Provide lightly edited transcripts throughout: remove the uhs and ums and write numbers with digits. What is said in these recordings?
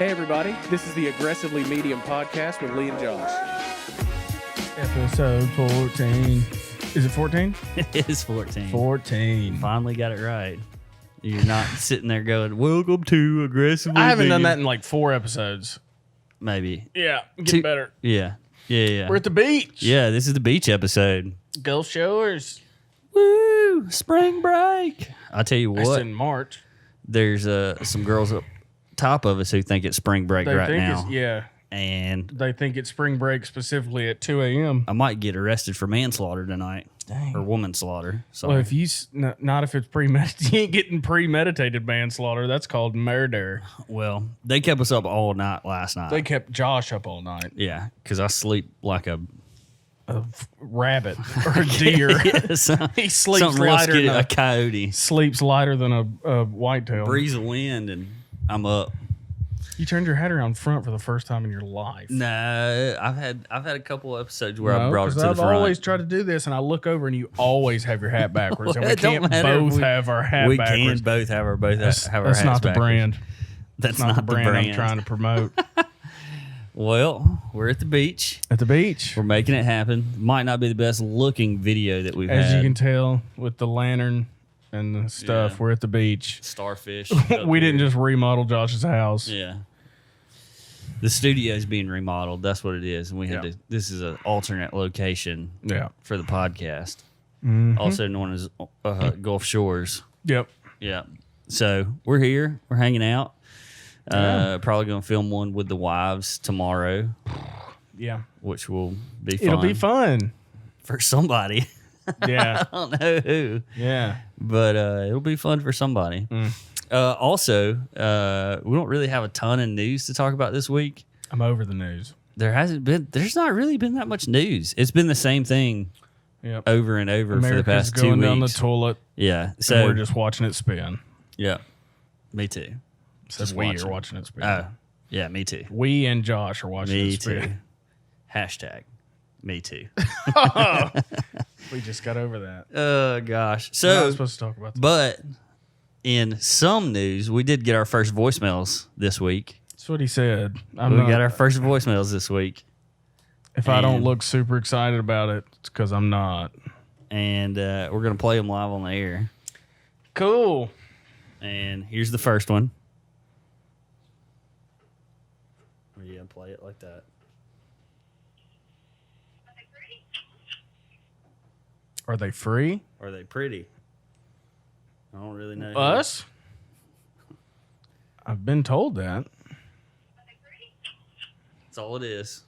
Hey everybody, this is the Aggressively Medium podcast with Lee and Josh. Episode 14. Is it 14? It is 14. 14. Finally got it right. You're not sitting there going, welcome to Aggressively I haven't done Medium." that in like 4 episodes. Maybe. Yeah, getting better. Yeah. We're at the beach. Yeah, this is the beach episode. Gulf Shores. Woo! Spring break. I tell you That's what, in March. there's some girls up top of us who think it's spring break They right think now. it's, yeah, And they think it's spring break specifically at 2 a.m. I might get arrested for manslaughter tonight. Dang. Or woman slaughter. Well, if you, not if it's premeditated, you ain't getting premeditated manslaughter. That's called murder. Well, they kept us up all night last night. They kept Josh up all night. Yeah, because I sleep like a Rabbit or a deer. yes, He sleeps something real lighter skitty, than a coyote. sleeps lighter than a whitetail. Breeze of wind and I'm up. You turned your head around front for the first time in your life. No, I've had a couple episodes where I No, brought it to 'cause the I've front. always tried to do this, and I look over, and you always have your hat backwards, and Well, we it don't can't matter if both we- have our hat we backwards. can both have our That's have our hats not the backwards. brand. That's Not the brand I'm trying to promote. Well, we're at the beach. At the beach, We're making it happen. Might not be the best looking video that we've as had. you can tell with the lantern and the stuff, Yeah. we're at the beach. Starfish. We didn't just remodel Josh's house. Yeah. The studio's being remodeled. That's what it is. And we had Yeah. to. This is an alternate location Yeah. for the podcast, Mhm. also known as Gulf Shores. Yep. Yeah. So we're here. We're hanging out. Yeah. Probably going to film one with the wives tomorrow, Yeah. which will be fun. It'll be fun. for somebody. Yeah. I don't know who, Yeah. but it'll be fun for somebody. Mm. Also, we don't really have a ton of news to talk about this week. I'm over the news. There's not really been that much news. It's been the same thing Yep. over and over for the America's past 2 going weeks. down the toilet, Yeah. and So we're just watching it spin. yeah, me too. Says Just we watching. are watching it spin. Oh, yeah, me too. We and Josh are watching Me it spin. too. Hashtag me too. We just got over that. Oh gosh. We're not So, supposed to talk about that. but in some news, we did get our first voicemails this week. That's what he said. We I'm not, got our first voicemails this week, if I don't and- look super excited about it, it's because I'm not. and we're gonna play them live on the air. Cool. And here's the first one. Yeah, play it like that. Are they free? Are they pretty? I don't really know. Us? I've been told that. That's all it is.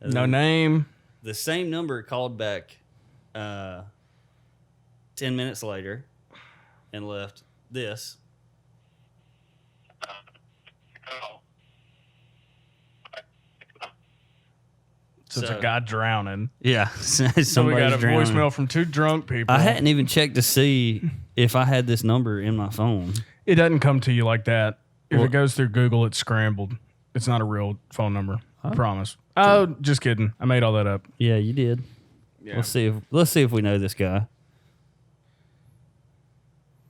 No name. The same number called back 10 minutes later and left this. So it's a So- guy drowning. Yeah. So we got a drowning. voicemail from 2 drunk people. I hadn't even checked to see if I had this number in my phone. It doesn't come to you like that. If Well- it goes through Google, it's scrambled. It's not a real phone number. I promise. Oh, just kidding. I made all that up. Yeah, you did. Yeah. Let's see if we know this guy.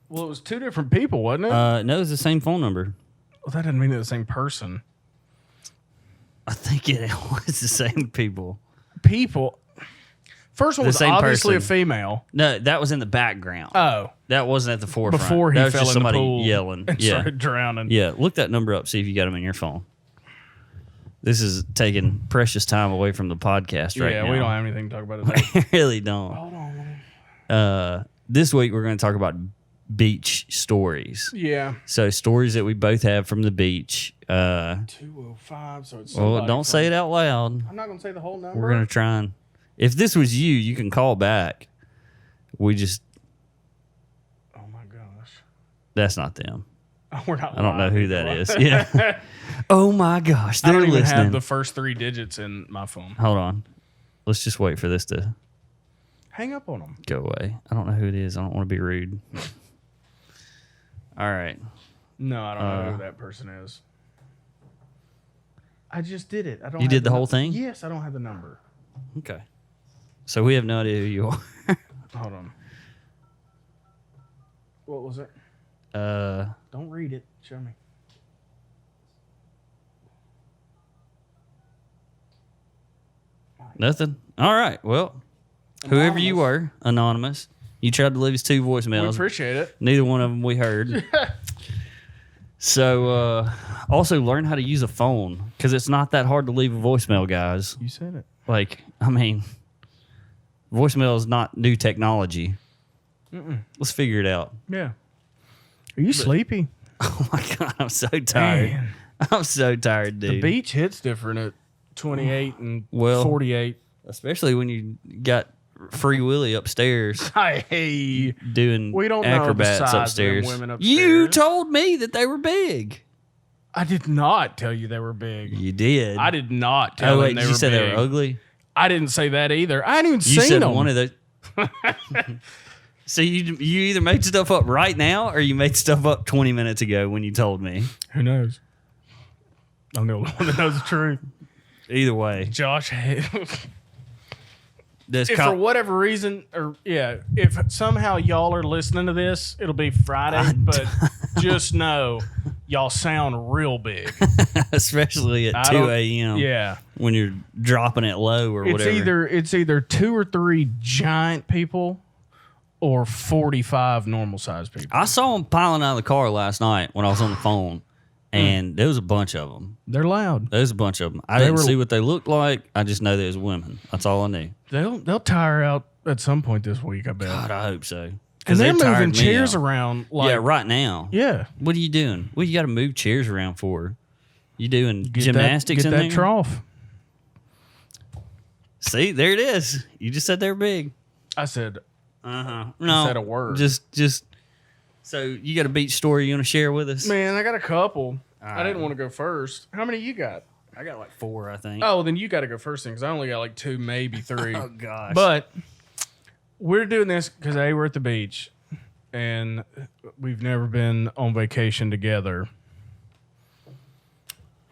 Well, it was 2 different people, wasn't it? No, it's the same phone number. Well, that doesn't mean they're the same person. I think it was the same people. People. First one The was same obviously person. a female. No, that was in the background. Oh, That wasn't at the forefront. before he that was fell just in the somebody pool yelling. and Yeah, started drowning. yeah. Look that number up. See if you got them in your phone. This is taking precious time away from the podcast right Yeah, now. we don't have anything to talk about today. We really don't. Hold on. This week we're going to talk about beach stories. Yeah. So stories that we both have from the beach. 205, so it's Well, somebody don't say it out loud. I'm not going to say the whole number. We're going to try and. If this was you, you can call back. We just. Oh, my gosh. That's not them. We're not I don't know live who that anymore. is. Yeah. Oh my gosh, I they're don't even listening. have the first 3 digits in my phone. Hold on. Let's just wait for this to Hang up on them. go away. I don't know who it is. I don't want to be rude. All right. No, I don't know who that person is. I just did it. I don't. You have did the whole nu- thing? Yes, I don't have the number. Okay. So we have no idea who you are. Hold on. What was it? Uh, Don't read it. Show me. Nothing. All right. Well, whoever you were, anonymous, you tried to leave us 2 We voicemails. appreciate it. Neither one of them we heard. So, also learn how to use a phone because it's not that hard to leave a voicemail, guys. You said it. Like, I mean, voicemail is not new technology. Let's figure it out. Yeah. Are you sleepy? Oh my God, I'm so tired. Man. I'm so tired, dude. The beach hits different at 28 and Well, 48. Especially when you got Free Willy upstairs Hey. doing We don't know the acrobats size of them upstairs. women You upstairs. told me that they were big. I did not tell you they were big. You did. I did not tell Oh, wait, them they did were you say big. they were ugly? I didn't say that either. I hadn't even You seen said them. one of those. So you either made stuff up right now or you made stuff up 20 minutes ago when you told me. Who knows? I'm the only one that knows the truth. Either way, Josh, this if for whatever reason, if somehow y'all are listening to this, it'll be Friday. But just know, y'all sound real big. especially at I 2 don't- a.m. Yeah, when you're dropping it low or whatever. it's either 2 or 3 giant people, or 45 normal sized people. I saw them piling out of the car last night when I was on the phone, and there was a bunch of them. They're loud. There's a bunch of them. I They didn't were- see what they looked like. I just know there's women. That's all I knew. They'll tire out at some point this week. I bet. God, I hope so. And they're tired moving me chairs out. around. Like, Yeah, right now. Yeah. What are you doing? What you got to move chairs around for? You doing Get gymnastics that, in get that there? trough. See, there it is. You just said they're big. I said, No, said a word. Just. So you got a beach story you want to share with us? man, I got a couple. I right. didn't want to go first. How many you got? I got like 4, I think. Oh, then you got to go first, because I only got like 2, maybe 3. Oh, gosh. But we're doing this because we're at the beach, and we've never been on vacation together.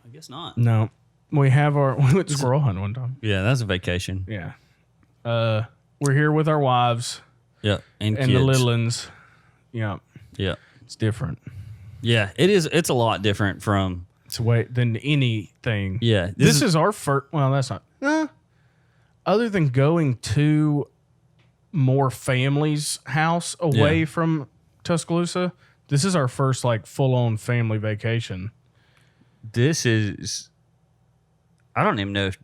I guess not. No, we went squirrel hunting one time. Yeah, that's a vacation. Yeah, we're here with our wives Yeah, and and kids. the little ones. Yeah, Yeah, it's different. yeah. It is. It's a lot different from. It's way than anything. Yeah, This is our first. Well, that's not. Other than going to more families' house away from Tuscaloosa, this is our first like full-on family vacation. This is. I don't even know if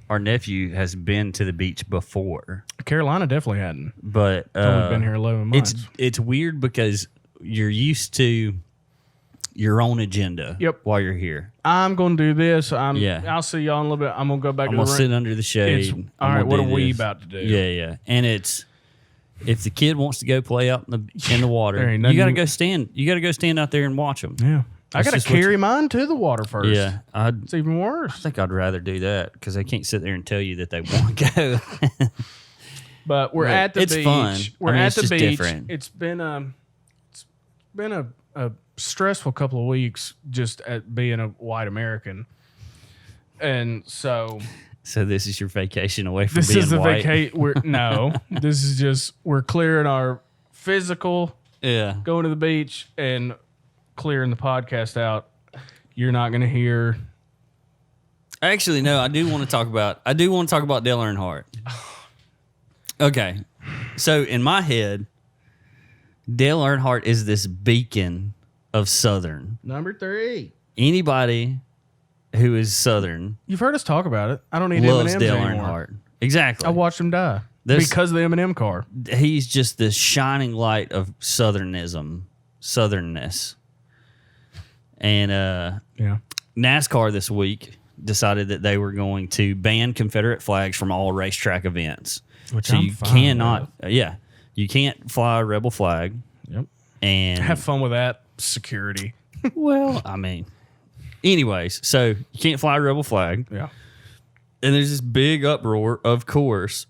our nephew has been to the beach before, Carolina definitely hadn't. but It's only been here 11 months. It's weird because you're used to your own agenda. Yep. While you're here, I'm going to do this. Yeah. I'll see y'all in a little bit. I'm going to go back I'm to gonna the sit room. under the shade. It's, I'm all right, gonna what do are we this. about to do? Yeah. And it's if the kid wants to go play out in the water, There ain't you got to nothing- go stand. You got to go stand out there and watch them. Yeah. I That's got to just what carry mine to the water first. Yeah, I It's even worse. think I'd rather do that because they can't sit there and tell you that they want to go. But we're Right. at the It's beach. fun. We're I mean, at it's the just beach. different. It's been a stressful couple of weeks just at being a white American. And so So this is your vacation away from this being is the white. vacation. This is just we're clearing our physical, Yeah, going to the beach, and clearing the podcast out. You're not going to hear. actually, no. I do want to talk about Dale Earnhardt. Okay, so in my head, Dale Earnhardt is this beacon of Southern. Number 3. Anybody who is Southern You've heard us talk about it. I don't need loves M&Ms Dale anymore. Earnhardt. Exactly. I watched him die There's- because of the M&M car. He's just the shining light of southernness. And Yeah. NASCAR this week decided that they were going to ban Confederate flags from all racetrack events. Which so I'm you fine cannot, you can't fly a rebel flag. Yep. And Have fun with that security. well, I mean, anyways, so you can't fly a rebel flag. Yeah. And there's this big uproar, of course.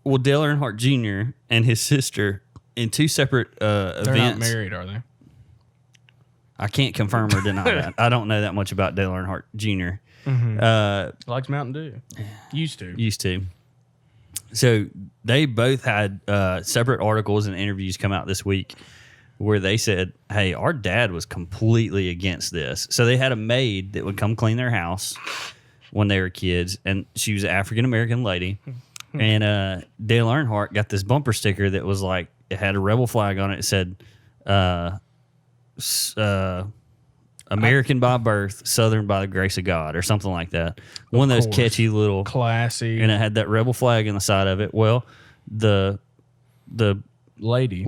Well, Dale Earnhardt Jr. and his sister in 2 separate They're events. not married, are they? I can't confirm or deny that. I don't know that much about Dale Earnhardt Jr. Likes Mountain Dew. Used to. Used to. So they both had separate articles and interviews come out this week where they said, hey, our dad was completely against this. So they had a maid that would come clean their house when they were kids, and she was an African American lady. And Dale Earnhardt got this bumper sticker that was like, it had a rebel flag on it. It said, American by birth, Southern by the grace of God, or something like that. One of those course. catchy little, Classy. and it had that rebel flag on the side of it. Well, the lady.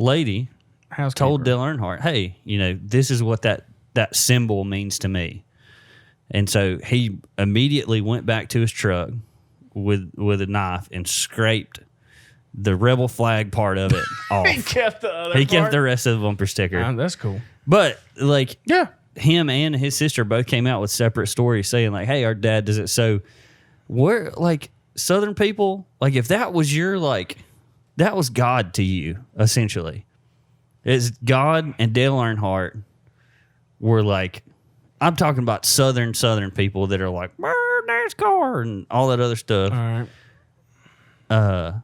told Dale Earnhardt, hey, this is what that symbol means to me. And so he immediately went back to his truck with a knife and scraped the rebel flag part of it off. He kept the other He kept part? the rest of the bumper sticker. That's cool. But like Yeah. him and his sister both came out with separate stories saying like, hey, our dad does it. So we're like Southern people, like if that was your that was God to you, essentially. It's God and Dale Earnhardt were like, I'm talking about Southern people that are like, NASCAR and all that other stuff. All right.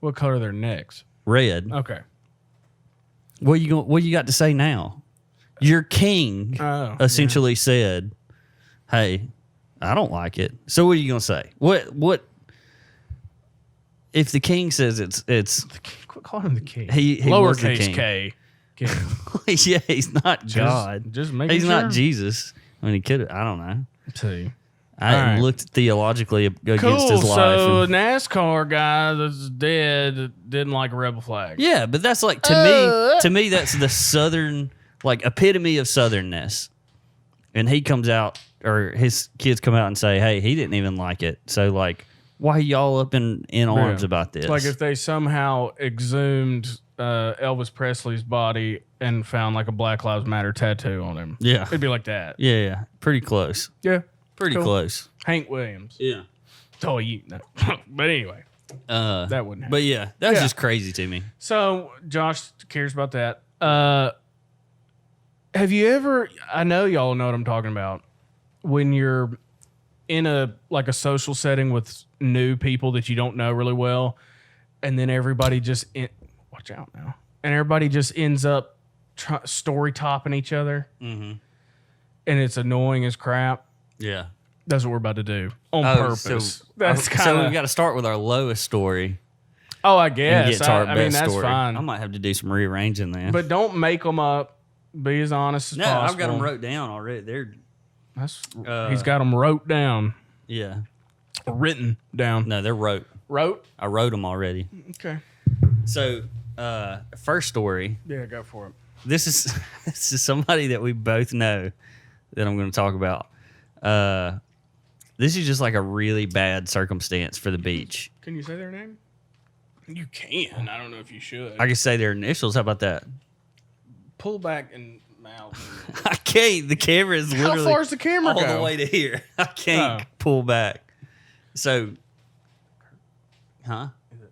What color are their necks? Red. Okay. What you got to say now? Your king essentially said, "Hey, I don't like it." So what are you gonna say? What if the king says it's Quit calling him the king. he was the Lowercase king. K. King. Yeah, he's not God. Just making He's sure. not Jesus. I mean, he could. I don't know. See. I All right. looked theologically against Cool. his life. So and- NASCAR guy that's dead didn't like a rebel flag. yeah, but that's like to me that's the Southern epitome of Southernness. And he comes out, or his kids come out and say, "Hey, he didn't even like it." So like, why are y'all up in arms about this? Like if they somehow exhumed Elvis Presley's body and found like a Black Lives Matter tattoo on him. Yeah. It'd be like that. yeah, pretty close, Yeah. pretty Cool. close. Hank Williams. Yeah. Oh, you know. But anyway, that wouldn't happen. But yeah, that's Yeah. just crazy to me. So Josh cares about that. Have you ever? I know y'all know what I'm talking about. When you're in a social setting with new people that you don't know really well, and then everybody just watch out now, and everybody just ends up story topping each other, and it's annoying as crap. Yeah. That's what we're about to do on Oh, purpose. That's so kind we've of. got to start with our lowest story I and guess. get to our I best mean, that's story. fine. I might have to do some rearranging there. But don't make them up. Be as honest as no, possible. I've got them wrote down already. They're He's got them wrote down, yeah. written down. No, they're wrote. Wrote? I wrote them already. Okay. So, first story. Yeah, go for it. This is somebody that we both know that I'm going to talk about. This is just like a really bad circumstance for the beach. Can you say their name? You can. I don't know if you should. I can say their initials. How about that? Pull back and mouth. I can't. The camera is How literally far does the camera all go? the way to here. I can't Oh. pull back. So, huh? Is it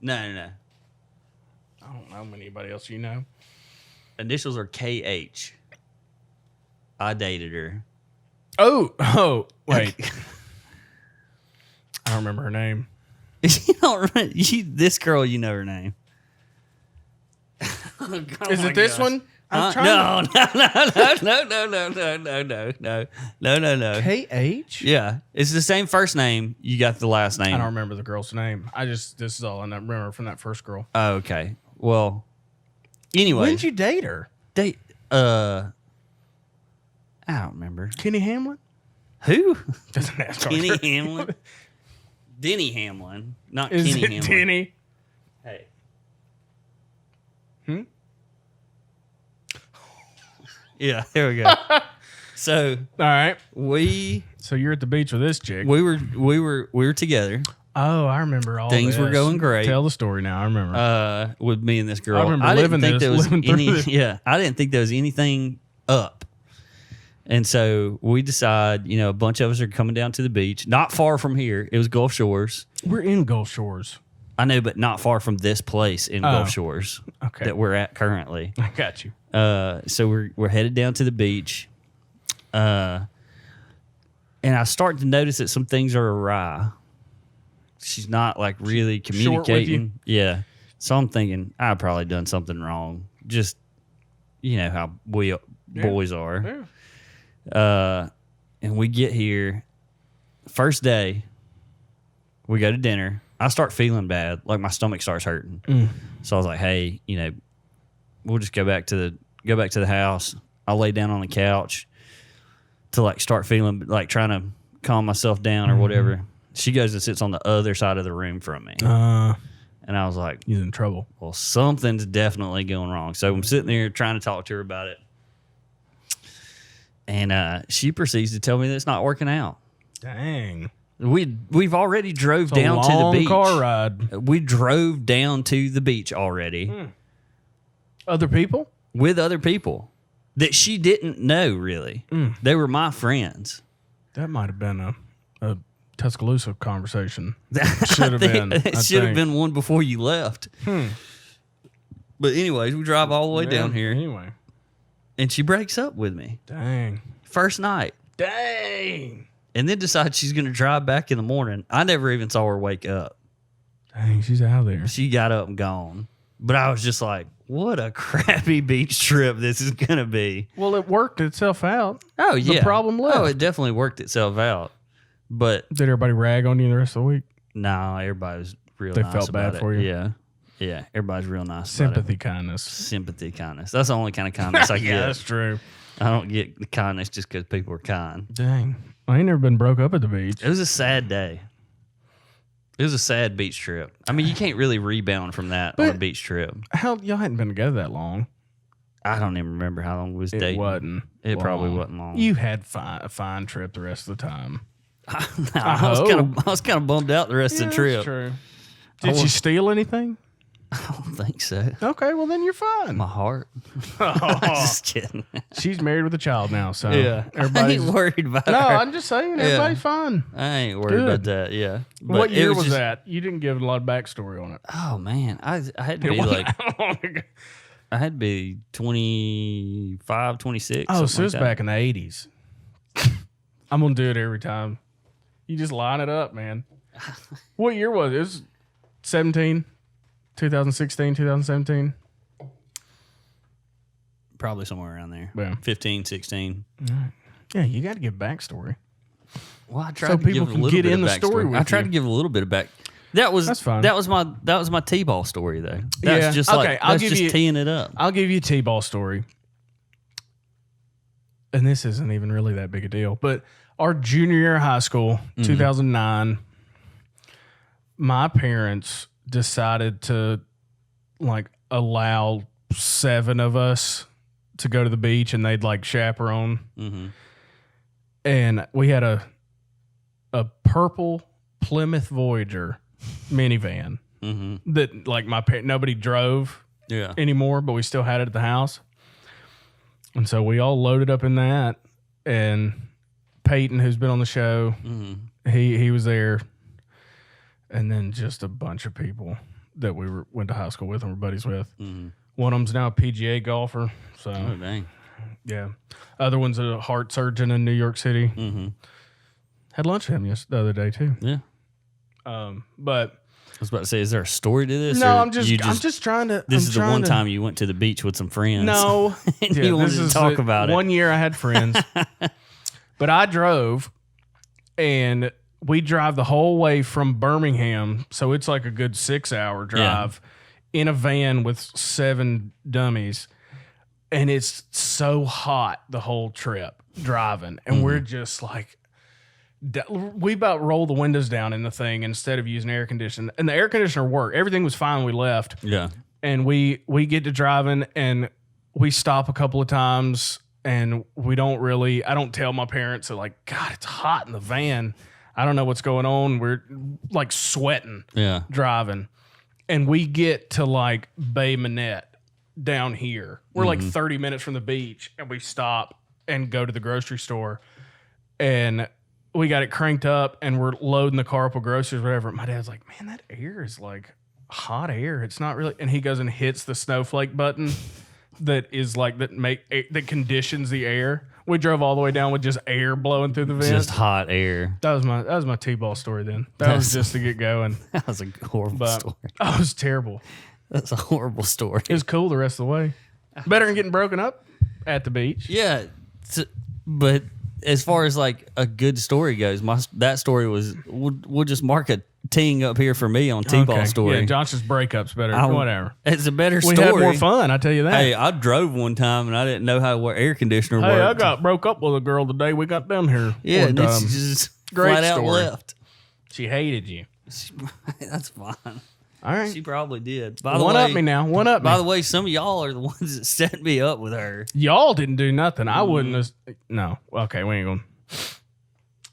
untrained? No. I don't know anybody else you know. Initials are KH. I dated her. Oh, wait. I don't remember her name. You don't remember, this girl, you know her name. Oh, Is my it this gosh. one? I'm trying No. KH? Yeah, it's the same first name. You got the last name. I don't remember the girl's name. This is all I remember from that first girl. Oh, okay. Well, anyway, When did you date her? I don't remember Kenny Hamlin? who. Doesn't ask. Kenny Hamlin, Denny Hamlin, not Is Kenny it Hamlin. Denny? Hey. Yeah, there we go. So All right. we So you're at the beach with this chick. we were together Oh, I remember all Things were this. going great. Tell the story now. I remember. with me and this girl. I remember didn't living think this, there was living through any. this. Yeah, I didn't think there was anything up. And so we decide, a bunch of us are coming down to the beach, not far from here. It was Gulf Shores. We're in Gulf Shores. I know, but not far from this place in Gulf Shores Okay. that we're at currently. I got you. So we're headed down to the beach, and I start to notice that some things are awry. She's not like really Short with you? communicating. Yeah. So I'm thinking I've probably done something wrong. Just how we boys are. Yeah. And we get here, First day, we go to dinner. I start feeling bad, like my stomach starts hurting. So I was like, "Hey, we'll just go back to the house." I lay down on the couch to like start feeling like trying to calm myself down or whatever. She goes and sits on the other side of the room from me, and I was like, You're in trouble. "Well, something's definitely going wrong." So I'm sitting there trying to talk to her about it, and she proceeds to tell me that it's not working out. Dang. We've already drove It's a down to the long beach. car ride. We drove down to the beach already Other people? with other people that she didn't know really. They were my friends. That might have been a Tuscaloosa conversation. Should have been, I It should have think. been one before you left. But anyways, we drive all the way down here, Anyway. and she breaks up with me Dang. first night, Dang. and then decides she's going to drive back in the morning. I never even saw her wake up. Dang, she's out there. She got up and gone. But I was just like, what a crappy beach trip this is going to be. Well, it worked itself out. Oh, yeah. problem left. Oh, it definitely worked itself out. But Did everybody rag on you the rest of the week? no, everybody was real They nice felt about bad it. for you? Yeah. Yeah. Everybody's real nice Sympathy, about kindness. it. Sympathy, kindness. That's the only kind of kindness I get. true. I don't get the kindness just because people are kind. Dang. I ain't never been broke up at the beach. It was a sad day. It was a sad beach trip. I mean, you can't really rebound from that on a But- beach trip. Hell, y'all hadn't been together that long. I don't even remember how long we was It dating. wasn't. It probably long. wasn't long. You had a fine trip the rest of the time. I was kind of bummed out the rest of the trip. That's true. Did she steal anything? I don't think so. Okay, well then you're fine. My heart. Just kidding. She's married with a child now, so I everybody's. ain't worried about No, her. I'm just saying, everybody's fine. I ain't worried Good. about that. Yeah. But What it year was just- that? You didn't give a lot of backstory on it. Oh man, I had to be like I had to be 25, 26. Oh, something so it was like that. back in the 80s. I'm gonna do it every time. You just line it up, man. What year was it? It was 17, 2016, 2017. Probably somewhere around there. Yeah. 15, 16. Yeah, you got to give backstory. Well, I tried So to people give a can little get bit in of the story backstory. with I tried you. to give a little bit of back. That's fine. That was my T-ball story though. That's Yeah. just Okay, like I'll that's give just you- teeing it up. I'll give you a T-ball story. And this isn't even really that big a deal, but our junior year of high school, 2009, my parents decided to like allow 7 of us to go to the beach, and they'd like chaperone. Mm-hmm. And we had a purple Plymouth Voyager minivan Mm-hmm. that like nobody drove Yeah. anymore, but we still had it at the house. And so we all loaded up in that, and Peyton, who's been on the show, Mm-hmm. he was there, and then just a bunch of people that we went to high school with and were buddies with. Mm-hmm. One of them's now a PGA golfer, so Oh dang. yeah. Other one's a heart surgeon in New York City. Mm-hmm. Had lunch with him the other day too. Yeah. But I was about to say, is there a story to this? no, or I'm just trying to. This I'm is the trying one to- time you went to the beach with some friends. No, and Yeah, you wanted this to is talk the about it. One year I had friends, but I drove, and we drive the whole way from Birmingham, so it's like a good 6-hour drive in a van with 7 dummies, and it's so hot the whole trip driving, and we're just like. We about rolled the windows down in the thing instead of using air conditioning, and the air conditioner worked. Everything was fine when we left. Yeah. And we get to driving, and we stop a couple of times, and I don't tell my parents that, like, God, it's hot in the van. I don't know what's going on. We're like sweating Yeah. driving. And we get to like Bay Minette down here. We're like 30 minutes from the beach, and we stop and go to the grocery store, and we got it cranked up, and we're loading the car up with groceries, whatever. My dad's like, man, that air is like hot air. It's not really. And he goes and hits the snowflake button that is like that conditions the air. We drove all the way down with just air blowing through the vents. Just hot air. That was my T-ball story then. That was just to get going. That was a horrible But story. it was terrible. That's a horrible story. It was cool the rest of the way. Better than getting broken up at the beach. Yeah, but as far as like a good story goes, that story was we'll just mark a ting up here for me on T-ball story. Yeah, Josh's breakup's better. Whatever. It's a better We story. had more fun, I tell you that. Hey, I drove one time and I didn't know how air conditioner worked. Hey, I got broke up with a girl the day we got down here. Yeah, one and time. it's just Great flat out story. left. She hated you. That's fine. All right. She probably did. By the One way, up me now. One up me. By the way, some of y'all are the ones that set me up with her. Y'all didn't do nothing. I wouldn't have. No. Okay, we ain't going to.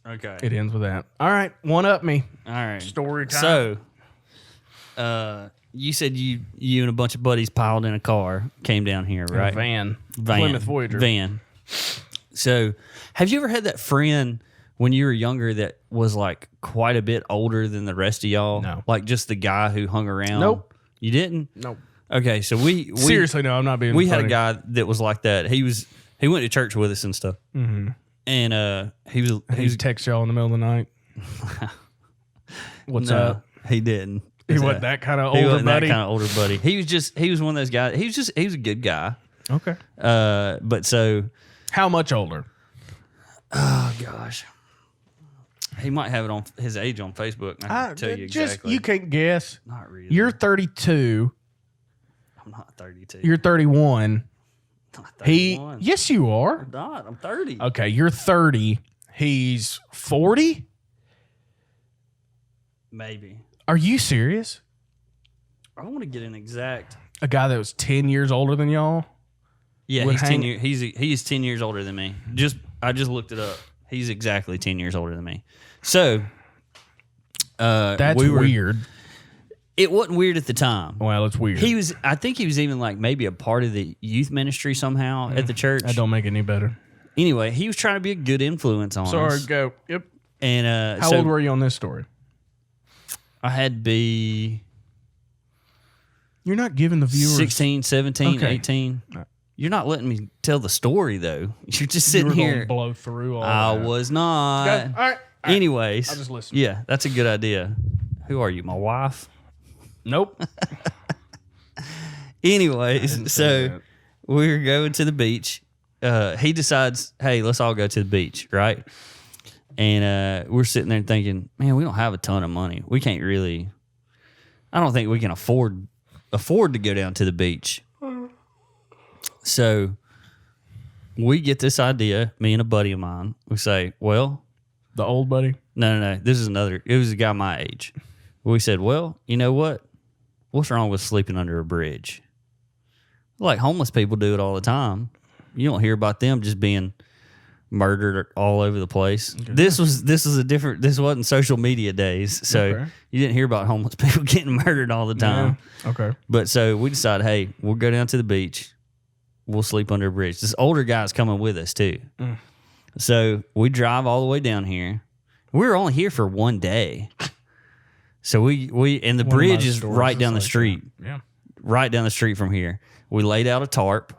Okay. It ends with that. All right. One up me. All right. Story time. So, you said you and a bunch of buddies piled in a car, came down here, In a right? van. Van. Plymouth Voyager. Van. So, have you ever had that friend when you were younger that was like quite a bit older than the rest of y'all? No. Like just the guy who hung around? Nope. You didn't? Nope. Okay, so we Seriously, no, I'm not being we had a funny. guy that was like that. He went to church with us and stuff. Mm-hmm. And he was text y'all in the middle of the night. What's no, up? he didn't. He wasn't that kind of He older wasn't buddy. that kind of older buddy. He was one of those guys. He was a good guy. Okay. But so, How much older? oh gosh, he might have it on his age on Facebook. I can tell you exactly. You can't guess. Not really. You're 32. I'm not 32. You're 31. not 31. Yes, you are. I'm not. I'm 30. Okay, you're 30. He's 40. Maybe. Are you serious? I want to get an exact. A guy that was 10 years older than y'all? Yeah, Would he's 10 hang- years. He's 10 years older than me. I just looked it up. He's exactly 10 years older than me. So, That's weird. It wasn't weird at the time. Well, it's weird. I think he was even like maybe a part of the youth ministry somehow at the church. That don't make it any better. Anyway, he was trying to be a good influence on Sorry, us. go. Yep. And How so old were you on this story? I had to be You're not giving the viewers 16, 17, Okay. 18. You're not letting me tell the story though. You're just You sitting were gonna here. blow through all I that. was not. Okay, all right. Anyways, I'll just listen. Yeah, that's a good idea. Who are you, my wife? Nope. Anyways, say so that. we're going to the beach. He decides, hey, let's all go to the beach, right? And we're sitting there thinking, man, we don't have a ton of money. We can't really. I don't think we can afford to go down to the beach. So we get this idea. Me and a buddy of mine. We say, well, The old buddy? no. This is another. It was a guy my age. We said, well, you know what? What's wrong with sleeping under a bridge? Like homeless people do it all the time. You don't hear about them just being murdered all over the place. Okay. This was a different. This wasn't social media days, so you didn't hear about homeless people getting murdered all the time. Yeah. Okay. But so we decided, hey, we'll go down to the beach. We'll sleep under a bridge. This older guy's coming with us too. So we drive all the way down here. We were only here for one day. So we and the bridge is right down the street. Yeah. Right down the street from here. We laid out a tarp.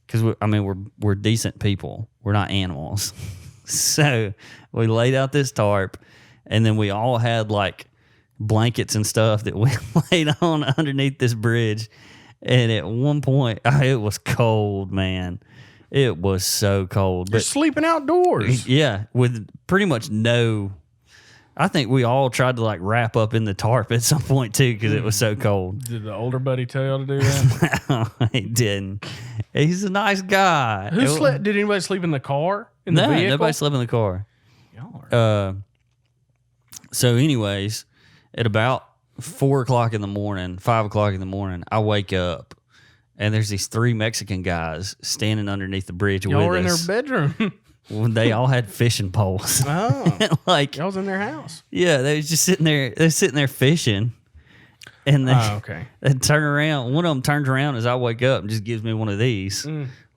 Because we're decent people. We're not animals. So we laid out this tarp, and then we all had like blankets and stuff that we laid on underneath this bridge. And at one point, it was cold, man. It was so cold. You're sleeping outdoors. Yeah, with pretty much no. I think we all tried to like wrap up in the tarp at some point too because it was so cold. Did the older buddy tell y'all to do that? He didn't. He's a nice guy. Who slept? Did anybody sleep in the car? In the vehicle? Nobody slept in the car. Y'all are. So, anyways, at about 4 o'clock in the morning, 5 o'clock in the morning, I wake up and there's these 3 Mexican guys standing underneath the bridge Y'all with were in us. their bedroom. When they all had fishing poles. Oh. Like, Y'all was in their house. yeah, they was just sitting there. They're sitting there fishing, and they, Okay. they turn around. One of them turns around as I wake up and just gives me one of these.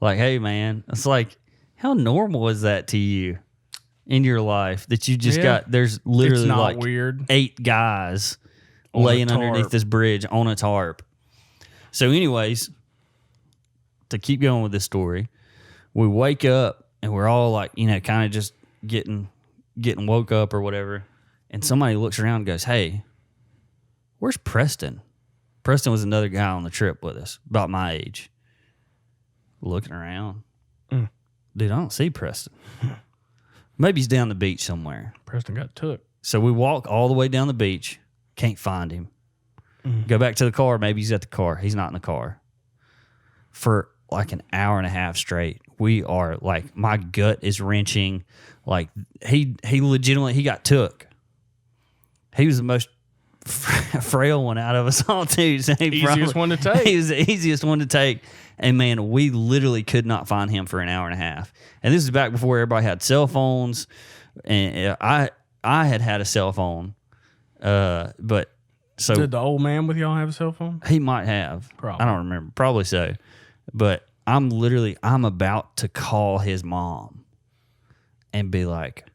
Like, hey, man, it's like, how normal is that to you in your life that you just got? There's literally It's not like weird. 8 guys On a laying underneath tarp. this bridge on a tarp. So, anyways, to keep going with this story, we wake up. And we're all like, kind of just getting woke up or whatever. And somebody looks around and goes, hey, where's Preston? Preston was another guy on the trip with us, about my age. Looking around. dude, I don't see Preston. Maybe he's down the beach somewhere. Preston got took. So we walk all the way down the beach. Can't find him. Go back to the car. Maybe he's at the car. He's not in the car. For like an hour and a half straight, we are like, my gut is wrenching. Like he legitimately, he got took. He was the most frail one out of us all too. So Easiest one to take. He was the easiest one to take. And man, we literally could not find him for an hour and a half. And this is back before everybody had cell phones. And I had a cell phone. But so Did the old man with y'all have a cell phone? he might have. Probably. I don't remember. Probably so. But I'm about to call his mom and be like,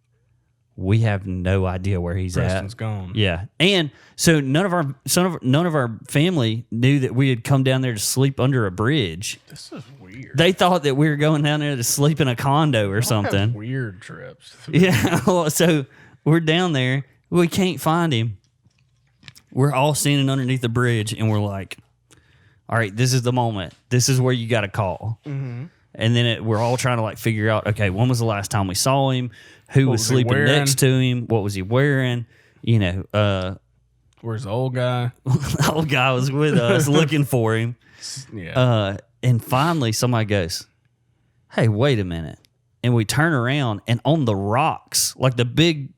we have no idea where he's Preston's at. gone. Yeah. And so none of our family knew that we had come down there to sleep under a bridge. This is weird. They thought that we were going down there to sleep in a condo or Y'all have something. weird trips. Yeah. Well, so we're down there. We can't find him. We're all standing underneath the bridge and we're like, all right, this is the moment. This is where you got to call. Mm-hmm. And then we're all trying to like figure out, okay, when was the last time we saw him? Who was was he sleeping wearing? next to him? What was he wearing? You know, Where's the old guy? the old guy was with us looking for him. Yeah. And finally somebody goes, hey, wait a minute. And we turn around and on the rocks, like the big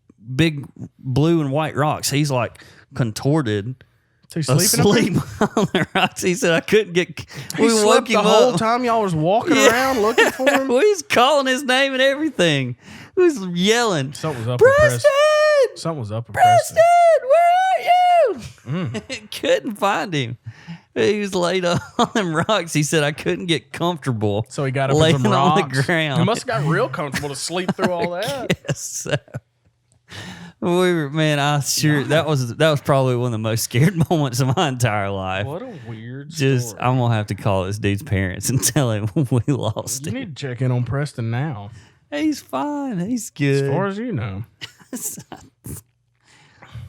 blue and white rocks, he's like contorted. So he's sleeping up Asleep on the rocks. He said, I couldn't get. there? He slept the whole time y'all was walking around looking for him? We was calling his name and everything. We was yelling, Something was up with Preston! Preston. Something was up with Preston. Preston, where are you? Couldn't find him. He was laid on them rocks. He said, I couldn't get comfortable. So he got up laying in some on rocks. the ground. He must have got real comfortable to sleep through all that. Yes, so. We were, man, that was probably one of the most scared moments of my entire life. What a weird Just, story. I'm gonna have to call this dude's parents and tell him we lost You him. need to check in on Preston now. He's fine. He's good. As far as you know.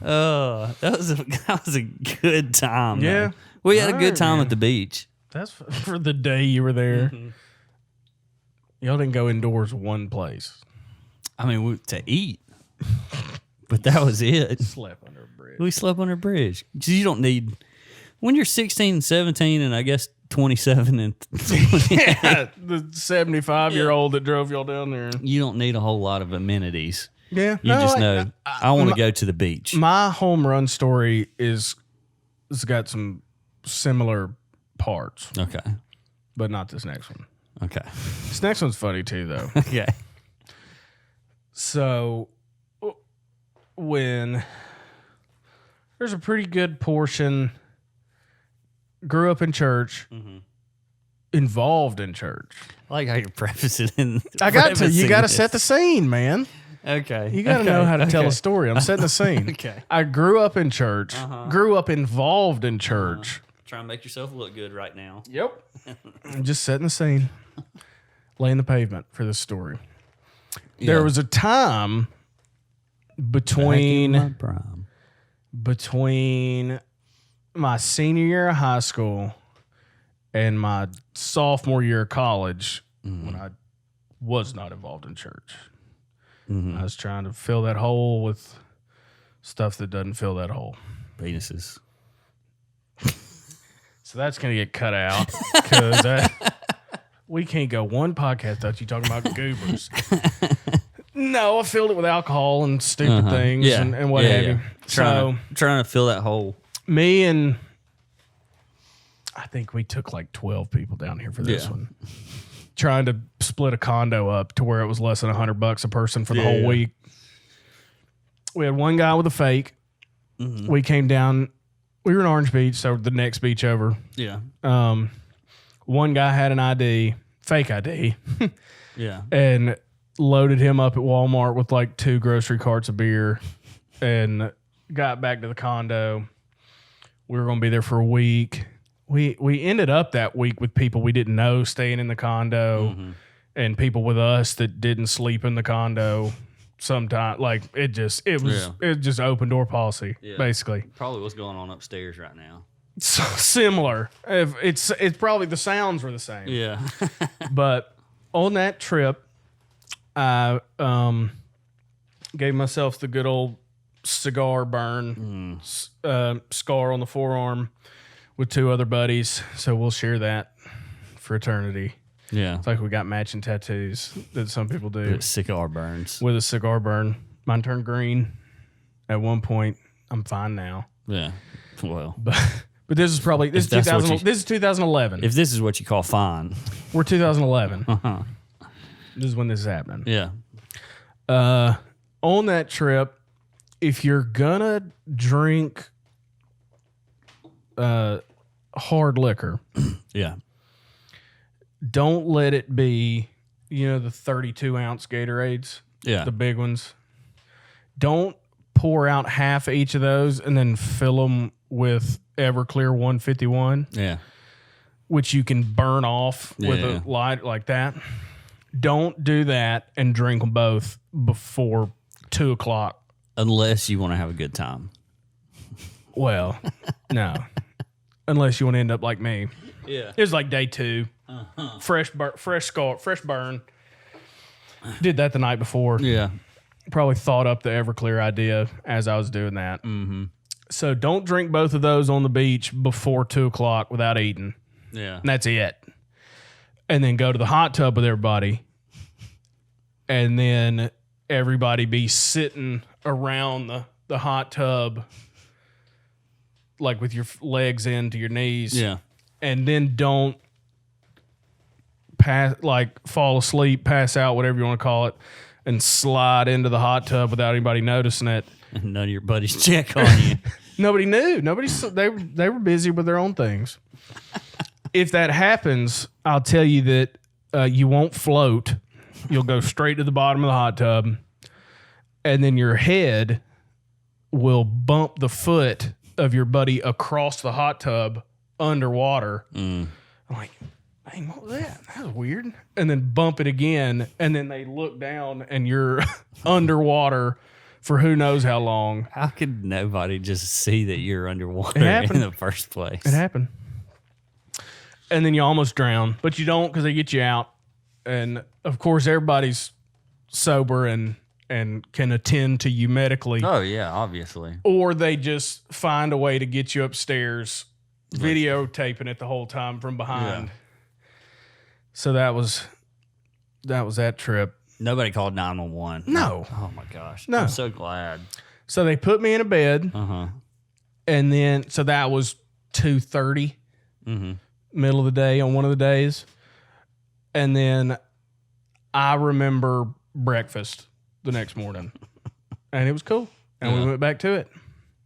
Oh, that was a good time. Yeah. man. We had a All good right, time man. at the beach. That's for the day you were there. Y'all didn't go indoors one place. I mean, to eat, but that was it. Slept under a bridge. We slept under a bridge. 'Cause you don't need when you're 16 and 17, and I guess 27 and Yeah, the 75-year-old that drove y'all down there. you don't need a whole lot of amenities. Yeah. You just know I want to go to the beach. My home run story has got some similar parts, Okay. but not this next one. Okay. This next one's funny too, though. Okay. So, when there's a pretty good portion, grew up in church, involved in church. I like how you're prefacing. You got prefacing to this. set the scene, man. Okay. You got to know how to tell a story. I'm setting the scene. Okay. I grew up in church, grew up involved in church. Trying to make yourself look good right now. Yep. I'm just setting the scene, laying the pavement for this story. There was a time between my senior year of high school and my sophomore year of college when I was not involved in church. I was trying to fill that hole with stuff that doesn't fill that hole. Penises. So that's going to get cut out because we can't go one podcast without you talking about goobers. No, I filled it with alcohol and stupid things and what have you. Trying to fill that hole. Me and I think we took like 12 people down here for this Yeah. one. Trying to split a condo up to where it was less than $100 a person for the whole week. We had one guy with a fake. We came down. We were in Orange Beach, so the next beach over. Yeah. One guy had an ID, fake ID, Yeah. and loaded him up at Walmart with like 2 grocery carts of beer and got back to the condo. We were going to be there for a week. We ended up that week with people we didn't know staying in the condo and people with us that didn't sleep in the condo sometime. Like it was just open door policy, basically. Probably what's going on upstairs right now. So similar. If it's probably the sounds were the same. Yeah. But on that trip, I gave myself the good old cigar burn, scar on the forearm with 2 other buddies. So we'll share that for eternity. Yeah. It's like we got matching tattoos that some people do Cigar burns. with a cigar burn. Mine turned green at one point. I'm fine now. Yeah. Well, But this is probably this is that's what 2000. This is 2011. if this is what you call fine. We're 2011. This is when this is happening. Yeah. On that trip, if you're gonna drink hard liquor, Yeah. don't let it be, the 32-ounce Gatorades, Yeah. the big ones. Don't pour out half each of those and then fill them with Everclear 151, Yeah. which you can burn off with Yeah. a light like that. Don't do that and drink them both before 2 o'clock. Unless you want to have a good time. Well, no. Unless you want to end up like me. Yeah. It was like day 2. Fresh burn. Did that the night before. Yeah. Probably thought up the Everclear idea as I was doing that. Mm-hmm. So don't drink both of those on the beach before 2 o'clock without eating. Yeah. And that's it. And then go to the hot tub with everybody. And then everybody be sitting around the hot tub, like with your legs into your knees. Yeah. And then don't fall asleep, pass out, whatever you want to call it, and slide into the hot tub without anybody noticing it. And none of your buddies check on you. Nobody knew. They were busy with their own things. If that happens, I'll tell you that you won't float. You'll go straight to the bottom of the hot tub, and then your head will bump the foot of your buddy across the hot tub underwater. I'm like, dang, what was that? That was weird. And then bump it again, and then they look down, and you're underwater for who knows how long. How could nobody just see that you're underwater It happened. in the first place? It happened. And then you almost drown, but you don't because they get you out. And of course, everybody's sober and can attend to you medically, Oh, yeah, obviously. or they just find a way to get you upstairs, videotaping it the whole time from behind. Yeah. So that was that trip. Nobody called 911. No. Oh, my gosh. No. I'm so glad. So they put me in a bed, Uh-huh. and then so that was 2:30, middle of the day on one of the days, and then I remember breakfast the next morning, and it was cool, and we went back to it.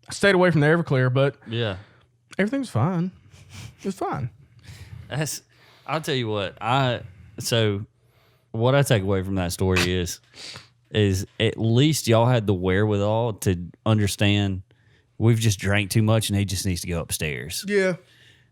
I stayed away from the Everclear, but Yeah. everything's fine. It was fine. I'll tell you what. So what I take away from that story is at least y'all had the wherewithal to understand we've just drank too much and he just needs to go upstairs. Yeah,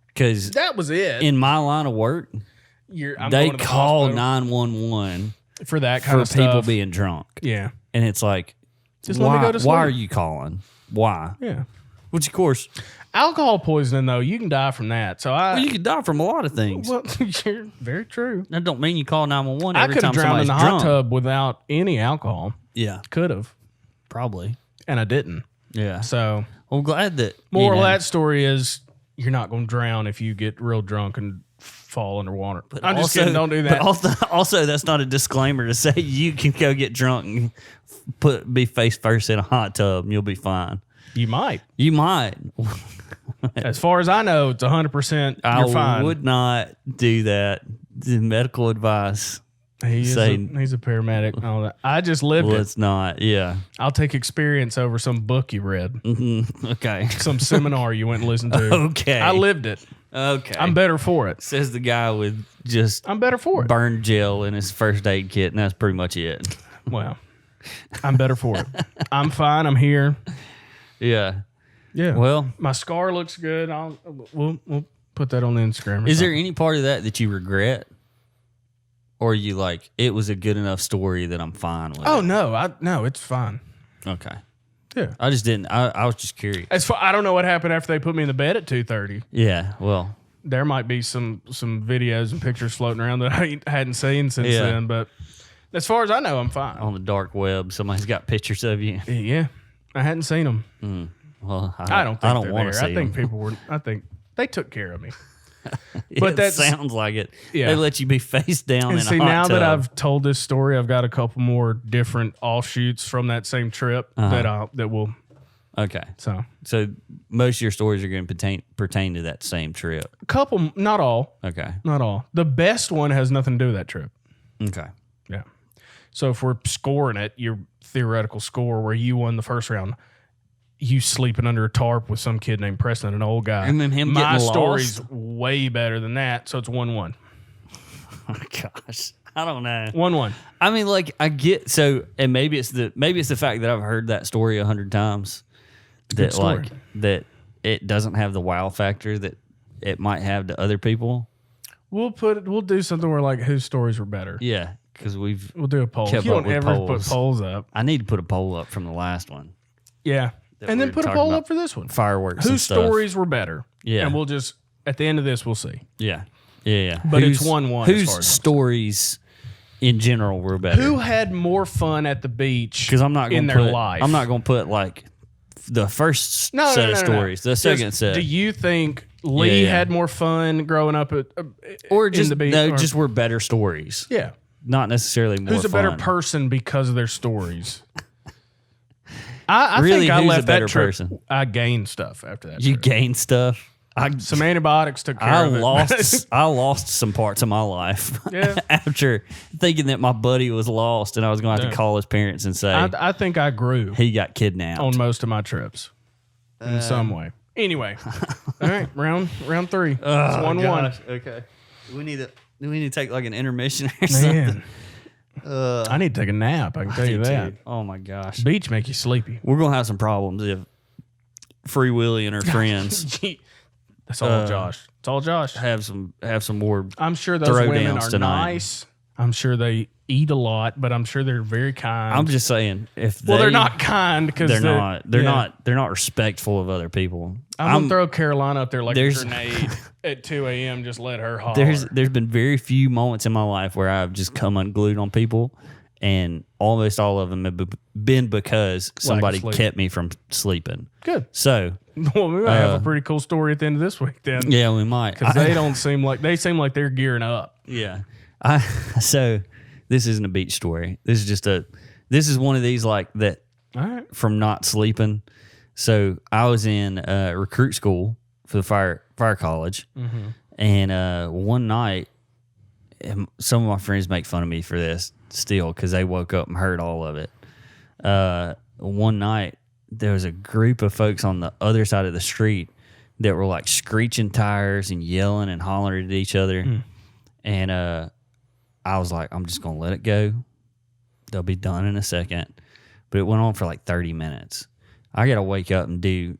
Because that was it. in my line of work, I'm they going to the call hospital 911 for that kind for of people stuff. being drunk. Yeah, And it's like, Just let me go to sleep. why are you calling? Why? yeah. Which, of course, Alcohol poisoning, though, you can die from that. So you could die from a lot of things. well, you're very true. That don't mean you call 911 I every could have time drowned in somebody's the drunk. hot tub without any alcohol. Yeah, Could have, probably. and I didn't. Yeah. So, Well, I'm glad that moral you know, of that story is you're not going to drown if you get real drunk and fall underwater. I'm just kidding. Don't do that. But also, that's not a disclaimer to say you can go get drunk and be face first in a hot tub and you'll be fine. You might. You might. As far as I know, it's 100%. You're I fine. would not do that. The medical advice. He's a paramedic and all that. I just lived Well, it. it's not. Yeah. I'll take experience over some book you read, Okay. some seminar you went and listened to. Okay. I lived it. Okay. I'm better for it. Says the guy with just I'm better for it. burned gel in his first aid kit, and that's pretty much it. Well, I'm better for it. I'm fine. I'm here. Yeah. Yeah. Well, my scar looks good. We'll put that on the Instagram. is there any part of that you regret? Or you like, it was a good enough story that I'm fine with Oh it? no, it's fine. Okay. Yeah. I just didn't. I was just curious. I don't know what happened after they put me in the bed at 2:30. Yeah. Well, There might be some videos and pictures floating around that I hadn't seen since Yeah. then, but As far as I know, I'm fine. on the dark web. Somebody's got pictures of you. Yeah, I hadn't seen them. Well, I don't think I don't they're want to there. see I think them. people were. I think they took care of me. But that that sounds like it. Yeah. They let you be face down And in see, a hot now tub. that I've told this story, I've got a couple more different offshoots from that same trip that will. Okay. So So most of your stories are going to pertain to that same trip. a couple, not all, Okay. not all. The best one has nothing to do with that trip. Okay. Yeah. So if we're scoring it, your theoretical score where you won the first round, you sleeping under a tarp with some kid named Preston, an old guy. And then him My getting story's lost? way better than that, so it's 1-1. Oh gosh. I don't know. 1-1. I mean, like I get so, and maybe it's the fact that I've heard that story 100 times that story. like that it doesn't have the wow factor that it might have to other people. We'll do something where like whose stories were better. Yeah, because we'll do a poll. kept You up don't with ever polls. put polls up. I need to put a poll up from the last one. Yeah. That And then we put a talked poll about up for this one. Fireworks. and Whose stuff. stories were better? Yeah. And we'll just at the end of this we'll see. Yeah. Yeah. But it's 1-1 as Whose far as I'm stories in general were better? Who had more fun at the beach? Because I'm not going in to their put. life. I'm not going to put like the first No, set no, of no, no. stories. The second Just, set. Do you think Lee Yeah. had more fun growing up at or in just the beach? no, or- just were better stories. yeah. Not necessarily more. Who's a better fun. person because of their stories? I Really, think I who's a left better that trip. person? I gained stuff after that. You trip. gain stuff. Some antibiotics took care I of it. lost. I lost some parts of my life Yeah. after thinking that my buddy was lost, and I was going to have to call his parents and say I think I grew he got kidnapped. on most of my trips in some way. Anyway, all right, round 3. It's 1-1. Okay, we need to take like an intermission or something. Man, I need to take a nap. I can tell you that. Dude, oh my gosh, Beach make you sleepy. we're gonna have some problems if Free Willy and her friends That's all Josh. It's all Josh. have some more. I'm sure those women throwdowns are tonight. nice. I'm sure they eat a lot, but I'm sure they're very kind. I'm just saying if they're not kind because they're not respectful of other people. I'm gonna throw Carolina up there like a there's- grenade at 2 a.m. Just let her holler. There's been very few moments in my life where I've just come unglued on people, and almost all of them have been because somebody sleep. kept me from sleeping. Good. So Well, we might have a pretty cool story at the end of this week then. yeah, we might. Because they seem like they're gearing up. Yeah. So this isn't a beach story. This is one of these like that All right. from not sleeping. So I was in recruit school for the fire college, and one night, and some of my friends make fun of me for this still because they woke up and heard all of it. One night there was a group of folks on the other side of the street that were like screeching tires and yelling and hollering at each other, and I was like, I'm just gonna let it go. They'll be done in a second. But it went on for like 30 minutes. I got to wake up and do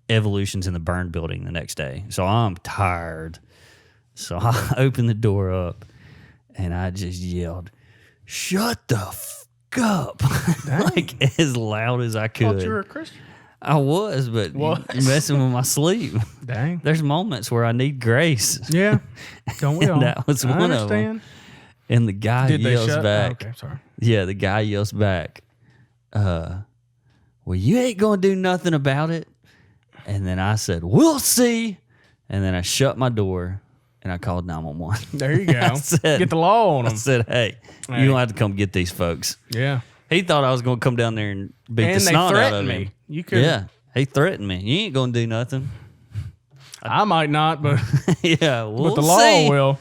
evolutions in the burn building the next day. So I'm tired. So I opened the door up and I just yelled, "Shut the fuck up." Like as loud as I Thought you were could. a Christian. I was, but What? you're messing with my sleep. Dang. There's moments where I need grace. Yeah. Don't we all? That was I one of them. understand. And the guy Did they yells shut? back. Oh, okay, sorry. Yeah, the guy yells back, well, you ain't going to do nothing about it. And then I said, we'll see. And then I shut my door and I called 911. There you go. I said- Get the law on I them. said, hey, Hey. you don't have to come get these folks. Yeah. He thought I was going to come down there and beat the And they snot out of threatened him. me. You could. Yeah, he threatened me. You ain't going to do nothing. I might not, but Yeah, we'll but the law see. will.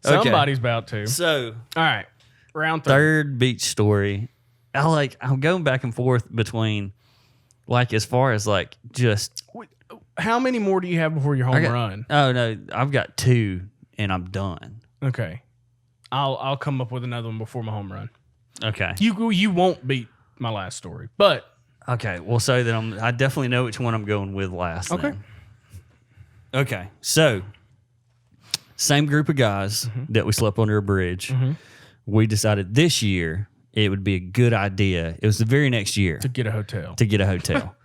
Okay. Somebody's about to. So, All right. Round 3. third beach story. I'm going back and forth between like as far as like just Wait, how many more do you have before your home run? Oh no, I've got 2 and I'm done. Okay. I'll come up with another one before my home run. Okay. You won't beat my last story, but Okay. We'll say that I definitely know which one I'm going with last. Okay. then. Okay. So same group of guys that we slept under a bridge. We decided this year it would be a good idea. It was the very next year to get a hotel. to get a hotel.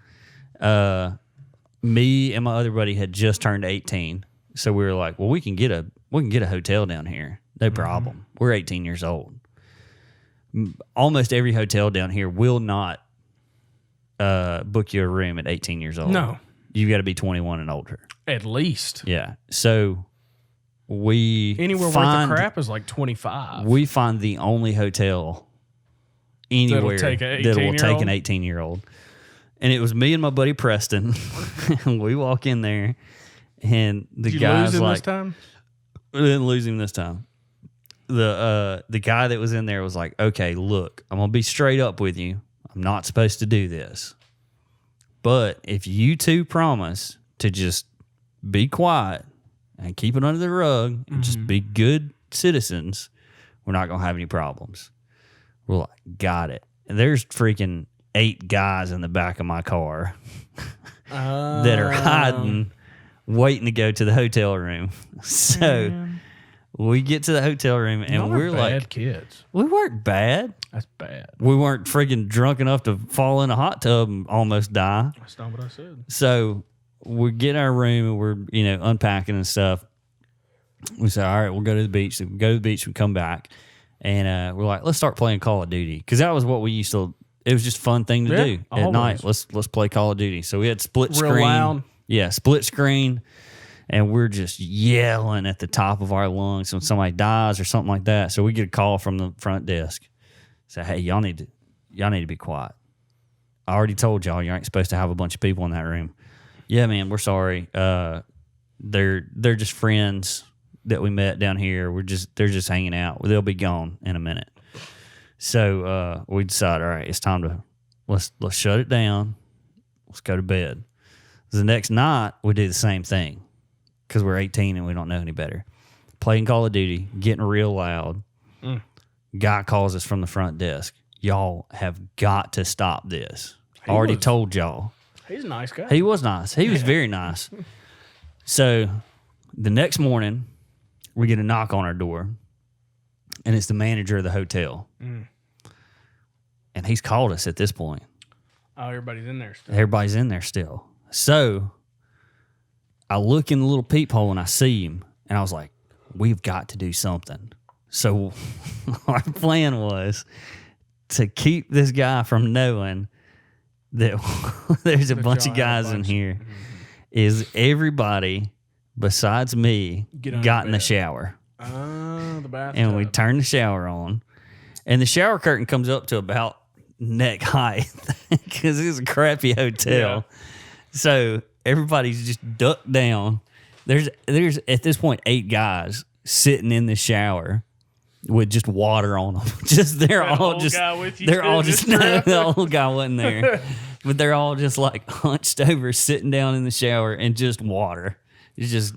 Me and my other buddy had just turned 18, so we were like, "Well, we can get a hotel down here, no problem. We're 18 years old." almost every hotel down here will not book you a room at 18 years old. No. You got to be 21 and older. At least. Yeah. So we Anywhere worth the crap is like 25. We find the only hotel anywhere take that will take an 18-year-old? 18-year-old. And it was me and my buddy Preston. We walk in there, and the Did you guy's lose him like, this time? we didn't lose him this time. The guy that was in there was like, okay, look, I'm gonna be straight up with you. I'm not supposed to do this, but if you two promise to just be quiet and keep it under the rug and just be good citizens, we're not gonna have any problems. We're like, got it. And there's freaking 8 guys in the back of my car that are hiding, waiting to go to the hotel room. So we get to the hotel room and we're bad like, kids. we weren't bad. That's bad. We weren't freaking drunk enough to fall in a hot tub and almost die. That's not what I said. So we get our room and we're, unpacking and stuff. We say, all right, we'll go to the beach. So we go to the beach, we come back. And we're like, let's start playing Call of Duty. Because that was what we used to, it was just a fun thing to do at night. Let's play Call of Duty. So we had split screen. Real loud. Yeah, split screen. And we're just yelling at the top of our lungs when somebody dies or something like that. So we get a call from the front desk. Say, hey, y'all need to be quiet. I already told y'all you ain't supposed to have a bunch of people in that room. Yeah, man, we're sorry. They're just friends that we met down here. They're just hanging out. They'll be gone in a minute. So we decided, all right, it's time to let's shut it down. Let's go to bed. The next night we do the same thing because we're 18 and we don't know any better. Playing Call of Duty, getting real loud. Guy calls us from the front desk. Y'all have got to stop this. I already told y'all. He's a nice guy. He was nice. He was very nice. So the next morning, we get a knock on our door, and it's the manager of the hotel. And he's called us at this point. Oh, everybody's in there still. Everybody's in there still. So I look in the little peephole and I see him, and I was like, we've got to do something. So our plan was to keep this guy from knowing that there's a bunch of guys in here. Is everybody besides me got in the shower. The bathtub. And we turned the shower on. And the shower curtain comes up to about neck height because it's a crappy hotel. Yeah. So everybody's just ducked down. There's at this point 8 guys sitting in the shower with just water on them. They're all just no, the old guy wasn't there. But they're all just like hunched over, sitting down in the shower, and just water. It's just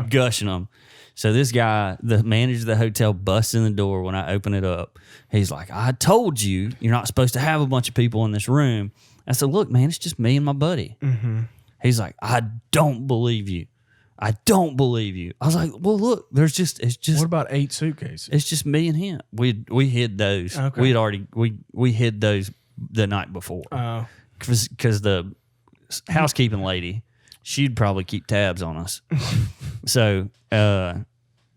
gushing them. So this guy, the manager of the hotel, busts in the door when I open it up. He's like, I told you, you're not supposed to have a bunch of people in this room. I said, look, man, it's just me and my buddy. He's like, I don't believe you. I don't believe you. I was like, well, look, it's just. What about 8 suitcases? It's just me and him. We hid those. Okay. We had already we hid those the night before. Because the housekeeping lady, she'd probably keep tabs on us. So I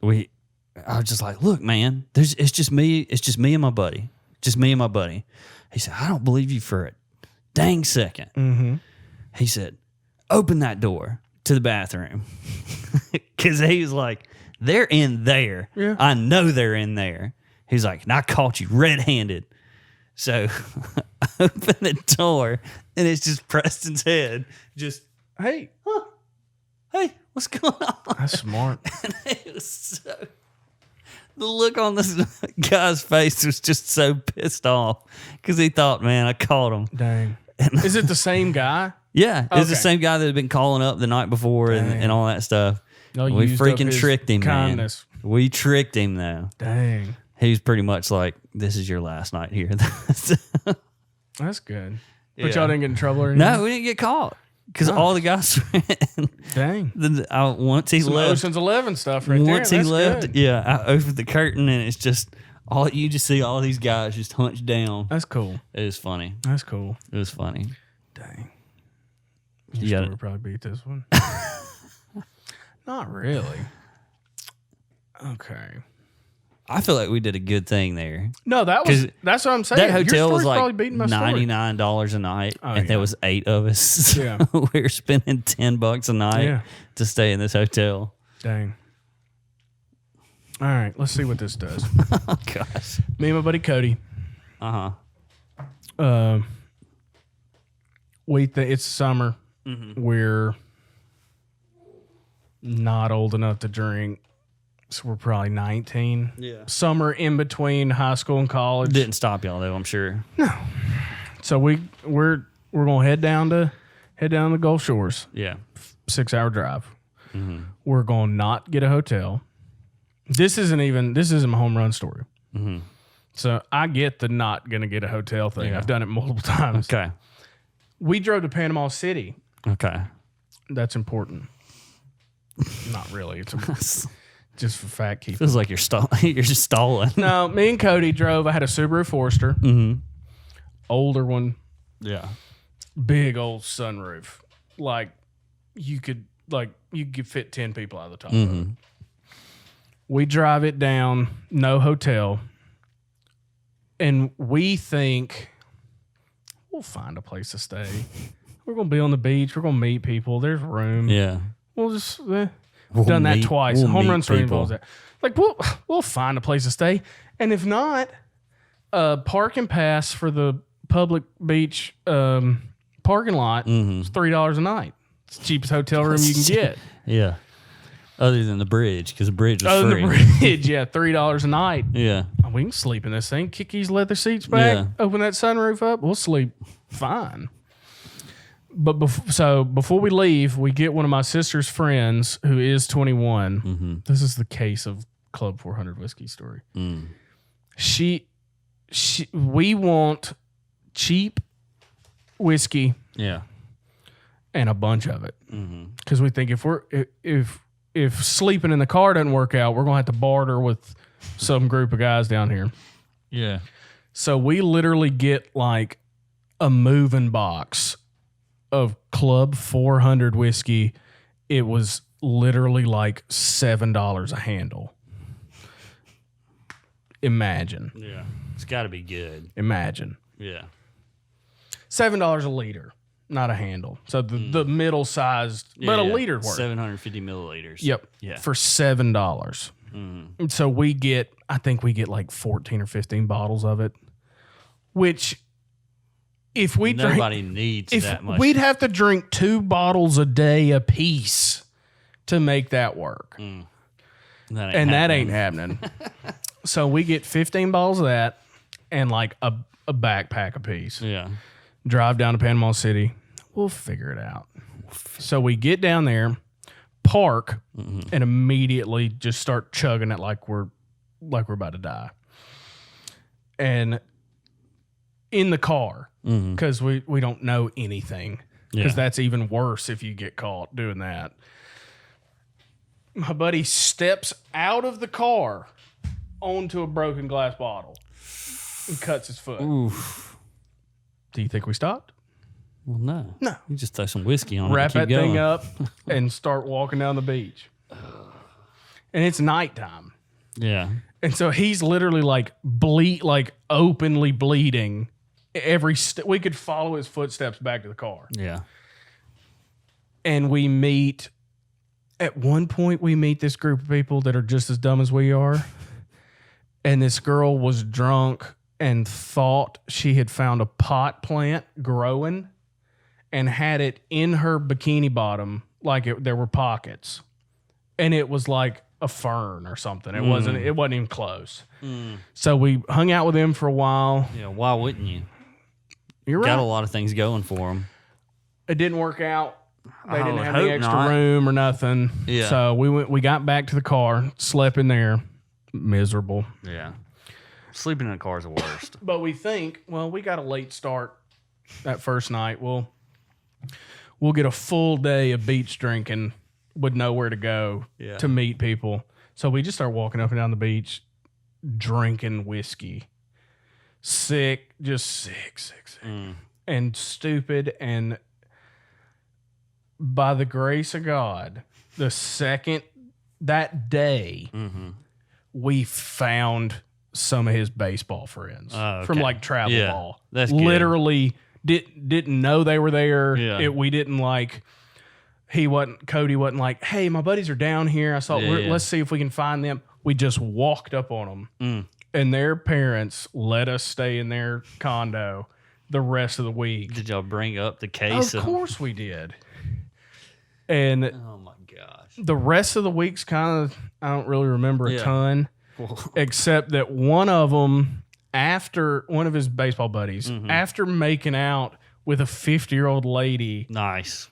was just like, look, man, it's just me and my buddy. Just me and my buddy. He said, I don't believe you for a dang second. He said, open that door to the bathroom. Because he was like, they're in there. Yeah. I know they're in there. He's like, and I caught you red-handed. So I open the door, and it's just Preston's head. Just, Hey, hey, what's going on? that's smart. And it was so, the look on this guy's face was just so pissed off because he thought, man, I caught him. Dang. Is it the same guy? Yeah, it was the Okay. same guy that had been calling up the night before and all that stuff. Y'all We used up freaking his tricked him, kindness. man. We tricked him, though. Dang. He was pretty much like, this is your last night here. That's good. Yeah. But y'all didn't get in trouble or anything? No, we didn't get caught because all the guys Dang. once he Some left. Ocean's 11 stuff right Once there. he That's left, good. yeah, I opened the curtain and it's just you just see all these guys just hunched down. That's cool. It was funny. That's cool. It was funny. Dang. You Your got story it. probably beat this one. Not really. Okay. I feel like we did a good thing there. No, that's what I'm saying. That hotel Your was story's like probably beating my story. $99 a night, and yeah. there was 8 of us. Yeah. We were spending $10 a night Yeah. to stay in this hotel. Dang. All right, let's see what this does. Oh gosh. Me and my buddy Cody. It's summer. Mm-hmm. We're not old enough to drink, so we're probably 19. Yeah. Summer in between high school and college. Didn't stop y'all though, I'm sure. So we're gonna head down to the Gulf Shores. Yeah. 6-hour drive. Mm-hmm. We're gonna not get a hotel. This isn't my home run story. Mm-hmm. So I get the not gonna get a hotel thing. Yeah. I've done it multiple times. Okay. We drove to Panama City. Okay. That's important. Not really. It's just for fact keeping. Feels like you're you're just stalling. No, me and Cody drove. I had a Subaru Forester, older one, Yeah. big old sunroof. Like you could fit 10 people out of the top of it. We drive it down, no hotel, and we think we'll find a place to stay. We're gonna be on the beach. We're gonna meet people. There's room. Yeah. We'll just done that twice. We'll Home meet run story people. involves that. Like we'll find a place to stay, and if not, park and pass for the public beach parking lot is $3 a night. It's the cheapest hotel room you can get. Yeah. Other than the bridge, because the bridge was Other free. than the bridge, yeah, $3 a night. Yeah. We can sleep in this thing. Kick these leather seats back. Yeah. Open that sunroof up. We'll sleep fine. But before we leave, we get one of my sister's friends who is 21. This is the case of Club 400 whiskey story. We want cheap whiskey Yeah. and a bunch of it because we think if sleeping in the car doesn't work out, we're gonna have to barter with some group of guys down here. Yeah. So we literally get like a moving box of Club 400 whiskey. It was literally like $7 a handle. Imagine. Yeah. It's got to be good. Imagine. Yeah. $7 a liter, not a handle. So the middle sized, but a liter worth. 750 milliliters. Yep. Yeah. For $7. And so I think we get like 14 or 15 bottles of it, which if we Nobody needs that much. We'd have to drink 2 bottles a day a piece to make that work. That ain't happening. So we get 15 bottles of that and like a backpack a piece. Yeah. Drive down to Panama City. We'll figure it out. So we get down there, park, and immediately just start chugging it like we're about to die. And in the car, because we don't know anything, because that's even worse if you get caught doing that. My buddy steps out of the car onto a broken glass bottle and cuts his foot. Oof. Do you think we stopped? Well, no. No. You just throw some whiskey on Wrap it and that keep going. thing up and start walking down the beach. And it's nighttime. Yeah. And so he's literally like openly bleeding. We could follow his footsteps back to the car. Yeah. And at one point we meet this group of people that are just as dumb as we are. And this girl was drunk and thought she had found a pot plant growing and had it in her bikini bottom there were pockets. And it was like a fern or something. It wasn't even close. So we hung out with him for a while. Yeah. Why wouldn't you? You're Got a right. lot of things going for them. It didn't work out. They I didn't would have any hope extra not. room or nothing. Yeah. So we got back to the car, slept in there, miserable. Yeah. Sleeping in a car is the worst. But we think, well, we got a late start that first night. We'll get a full day of beach drinking with nowhere to go to meet people. So we just start walking up and down the beach, drinking whiskey. Sick, just sick. And stupid. And by the grace of God, the second that day, we found some of his baseball friends from like travel ball. That's good. Literally didn't know they were there. Yeah. We didn't like. Cody wasn't like, hey, my buddies are down here. I thought, let's see if we can find them. We just walked up on them, and their parents let us stay in their condo the rest of the week. Did y'all bring up the case? Of course we did. And Oh my gosh. the rest of the week's kind of, I don't really remember a ton, except that one of them, after one of his baseball buddies, after making out with a 50-year-old lady Nice.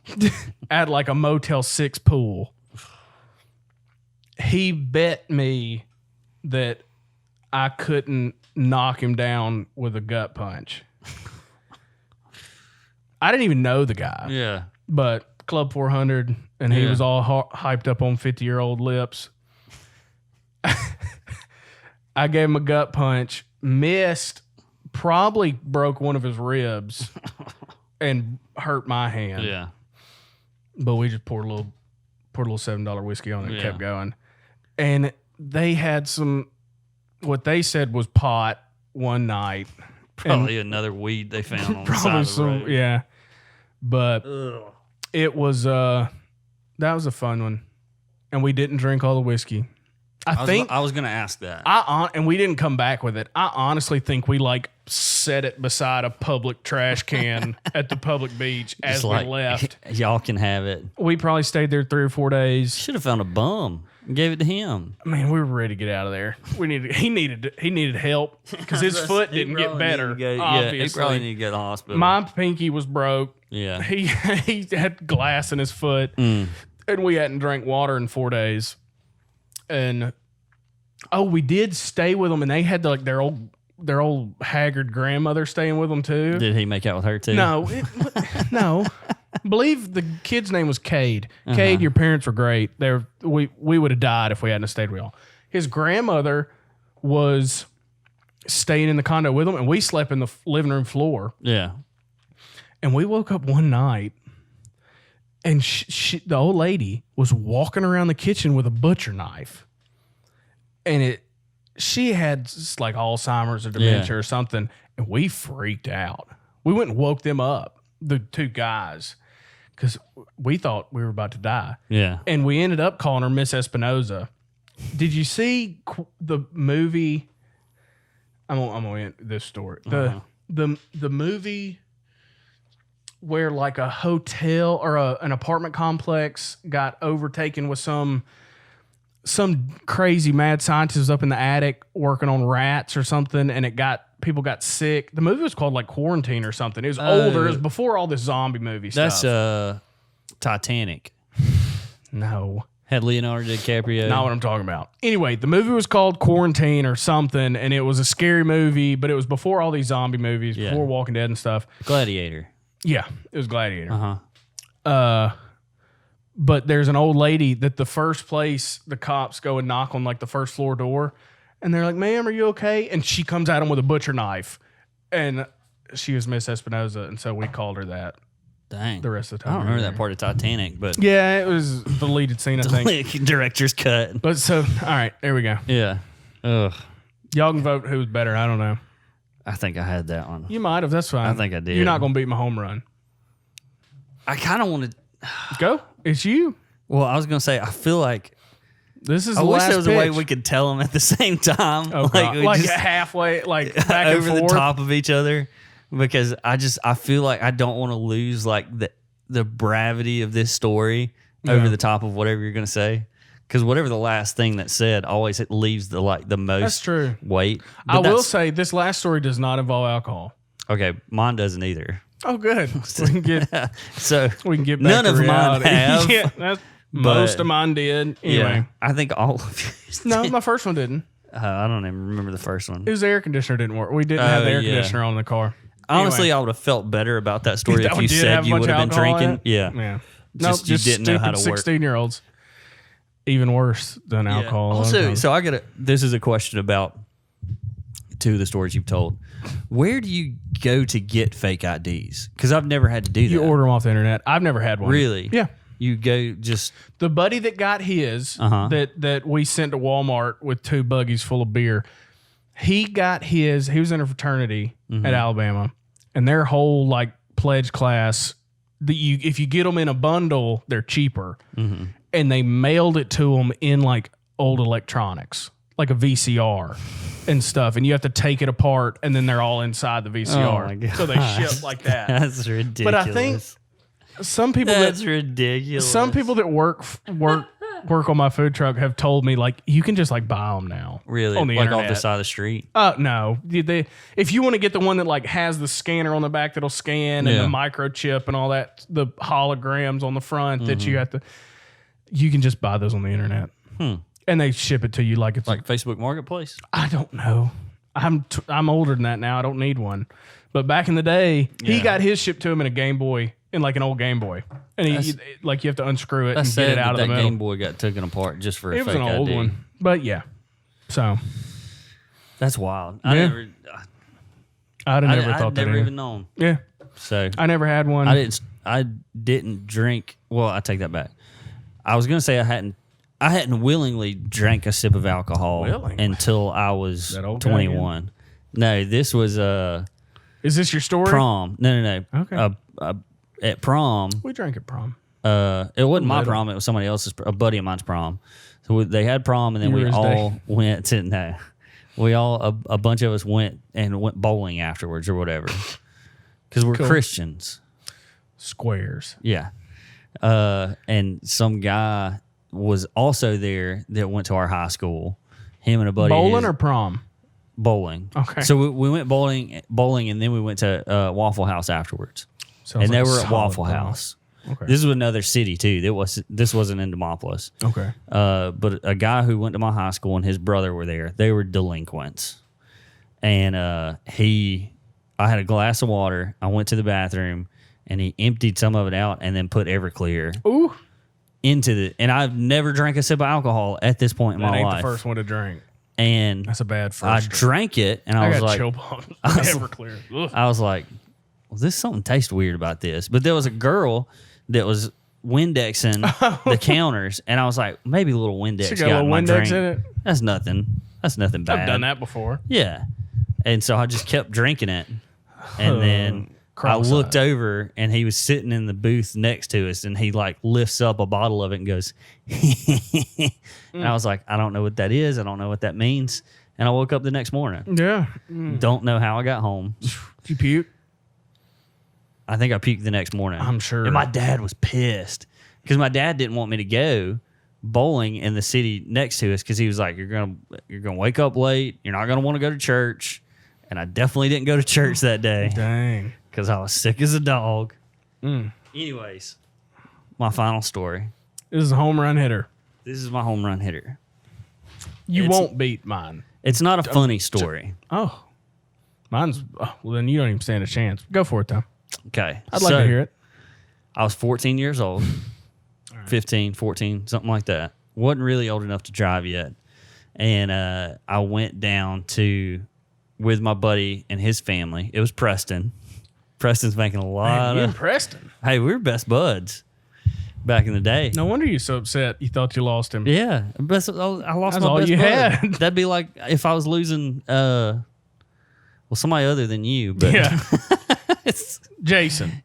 at like a Motel 6 pool, he bet me that I couldn't knock him down with a gut punch. I didn't even know the guy, Yeah. but Club 400, and he was all hyped up on 50-year-old lips. I gave him a gut punch, missed, probably broke one of his ribs, and hurt my hand. Yeah. But we just poured a little $7 whiskey on it and Yeah. kept going. And they had what they said was pot one night. Probably another weed they found on the side Probably of the road. yeah. But it was that was a fun one. And we didn't drink all the whiskey. I was going to ask that. And we didn't come back with it. I honestly think we like set it beside a public trash can at the public beach as we left. Y'all can have it. We probably stayed there 3 or 4 days. Should have found a bum and gave it to him. Man, we were ready to get out of there. He needed help because his foot didn't get better. Obviously, he probably needed to go to the hospital. My pinky was broke. Yeah. He had glass in his foot, and we hadn't drank water in 4 days. And we did stay with them, and they had their old haggard grandmother staying with them too. Did he make out with her too? No, no. I believe the kid's name was Cade. Cade, your parents were great. We would have died if we hadn't stayed with y'all. His grandmother was staying in the condo with him, and we slept in the living room floor. Yeah. And we woke up one night, and the old lady was walking around the kitchen with a butcher knife. And she had just like Alzheimer's or dementia or something, and we freaked out. We went and woke them up, the 2 guys, because we thought we were about to die. Yeah. And we ended up calling her Miss Espinoza. Did you see the movie? I'm gonna end this story. The movie where like a hotel or an apartment complex got overtaken with some crazy mad scientist up in the attic working on rats or something, and people got sick. The movie was called like Quarantine or something. It was older. It was before all this zombie movie stuff. That's Titanic. No. Had Leonardo DiCaprio. Not what I'm talking about. Anyway, the movie was called Quarantine or something, and it was a scary movie, but it was before all these zombie movies, before Walking Dead and stuff. Gladiator. Yeah, it was Gladiator. Uh-huh. But there's an old lady that the first place the cops go and knock on like the first floor door, and they're like, "Ma'am, are you okay?" And she comes at them with a butcher knife, and she was Miss Espinoza, and so we called her that Dang. the rest of the time. I don't remember that part of Titanic, but Yeah, it was the deleted scene, I think. director's cut. But so, all right, there we go. Yeah. Ugh. Y'all can vote who's better. I don't know. I think I had that one. You might have. That's fine. I think I did. You're not going to beat my home run. I kind of wanted. Go. It's you. Well, I was gonna say I feel like This is I the wish last there was a way pitch. we could tell them at the same time, Oh, God. we Like just- halfway, like back and over forth. the top of each other, because I feel like I don't want to lose like the bravity of this story over the top of whatever you're gonna say, because whatever the last thing that's said always it leaves the most. That's true. Weight. I But will that's- say this last story does not involve alcohol. Okay, mine doesn't either. Oh, good. We can get So back none to of mine reality. have. Yeah, most of mine did. Anyway, Yeah, I think all of yours. no, my first one didn't. I don't even remember the first one. It was the air conditioner didn't work. We didn't have the air yeah. conditioner on in the car. Honestly, Anyway. I would have felt better about that story That if one you did said have a you bunch would of have been alcohol in drinking. it? Yeah. Yeah. Just you didn't know how to work. 16-year-olds. Even worse than alcohol. Also, so I got to. This is a question about two of the stories you've told. Where do you go to get fake IDs? Because I've never had to do that. you order them off the internet. I've never had one. Really? Yeah. You go just The buddy that got his that we sent to Walmart with 2 buggies full of beer, he got his. He was in a fraternity at Alabama, and their whole like pledge class. If you get them in a bundle, they're cheaper, and they mailed it to them in like old electronics, like a VCR and stuff, and you have to take it apart, and then they're all inside the VCR. Oh my God. So they ship like that. That's ridiculous. But I think some people that's ridiculous. Some people that work on my food truck have told me like you can just like buy them now. really on the like internet. off the side of the street. No. If you want to get the one that like has the scanner on the back that'll scan and the microchip and all that, the holograms on the front that you can just buy those on the internet. And they ship it to you like it's Like Facebook Marketplace. I don't know. I'm older than that now. I don't need one. But back in the day, he got his shipped to him in a Game Boy, in like an old Game Boy, and you have to unscrew it and get it out of the middle. Game Boy got taken apart just for a It was fake an old ID. one, but yeah. So That's wild. Yeah. I'd have never thought that. never either. even known. Yeah, So I never had one. I didn't drink. Well, I take that back. I was gonna say I hadn't willingly drank a sip of alcohol Willingly? until I was That old guy 21. No, this was Is this your story? prom. No. Okay. At prom, We drank at prom. it wasn't my Little. prom. It was somebody else's. A buddy of mine's prom. So they had prom, and then You we were his all day. went to no. We all a bunch of us went bowling afterwards or whatever, because we're Cool. Christians. Squares. Yeah. And some guy was also there that went to our high school. Him and a buddy. of Bowling his- or prom? bowling. Okay. So we went bowling, and then we went to Waffle House afterwards. Sounds And they like a were at solid Waffle bowling. House. Okay. This was another city too. This wasn't in Demopolis. Okay. But a guy who went to my high school and his brother were there. They were delinquents, and I had a glass of water. I went to the bathroom, and he emptied some of it out, and then put Everclear Ooh, into the. And I've never drank a sip of alcohol at this point in that my ain't life. the first one to drink. And That's a bad first. I drink. drank it, and I I was got like, chill bumps. Everclear. Ugh. I was like, well, this something tastes weird about this. But there was a girl that was Windexing the counters, and I was like, maybe a little Windex She got, got a little my Windex drink. in it. That's nothing. That's nothing bad. I've done that before. Yeah. And so I just kept drinking it. And then I Cross-eyed. looked over, and he was sitting in the booth next to us, and he like lifts up a bottle of it and goes, and I was like, I don't know what that is. I don't know what that means. And I woke up the next morning. Yeah. Don't know how I got home. Did you puke? I think I puked the next morning. I'm sure. And my dad was pissed because my dad didn't want me to go bowling in the city next to us because he was like, "You're gonna wake up late. You're not gonna want to go to church." And I definitely didn't go to church that day Dang. because I was sick as a dog. Anyways, my final story. This is a home run hitter. This is my home run hitter. You It's- won't beat mine. It's not a funny story. Oh. Mine's, well, then you don't even stand a chance. Go for it, though. Okay. I'd like to hear it. I was 14 years old, 15, 14, something like that. Wasn't really old enough to drive yet. And I went down with my buddy and his family. It was Preston. Preston's making a lot You of. and Preston. Hey, we were best buds back in the day. No wonder you're so upset you thought you lost him. Yeah. I lost That's my all best you bud. had. That'd be like if I was losing, somebody other than you. But Yeah. Jason,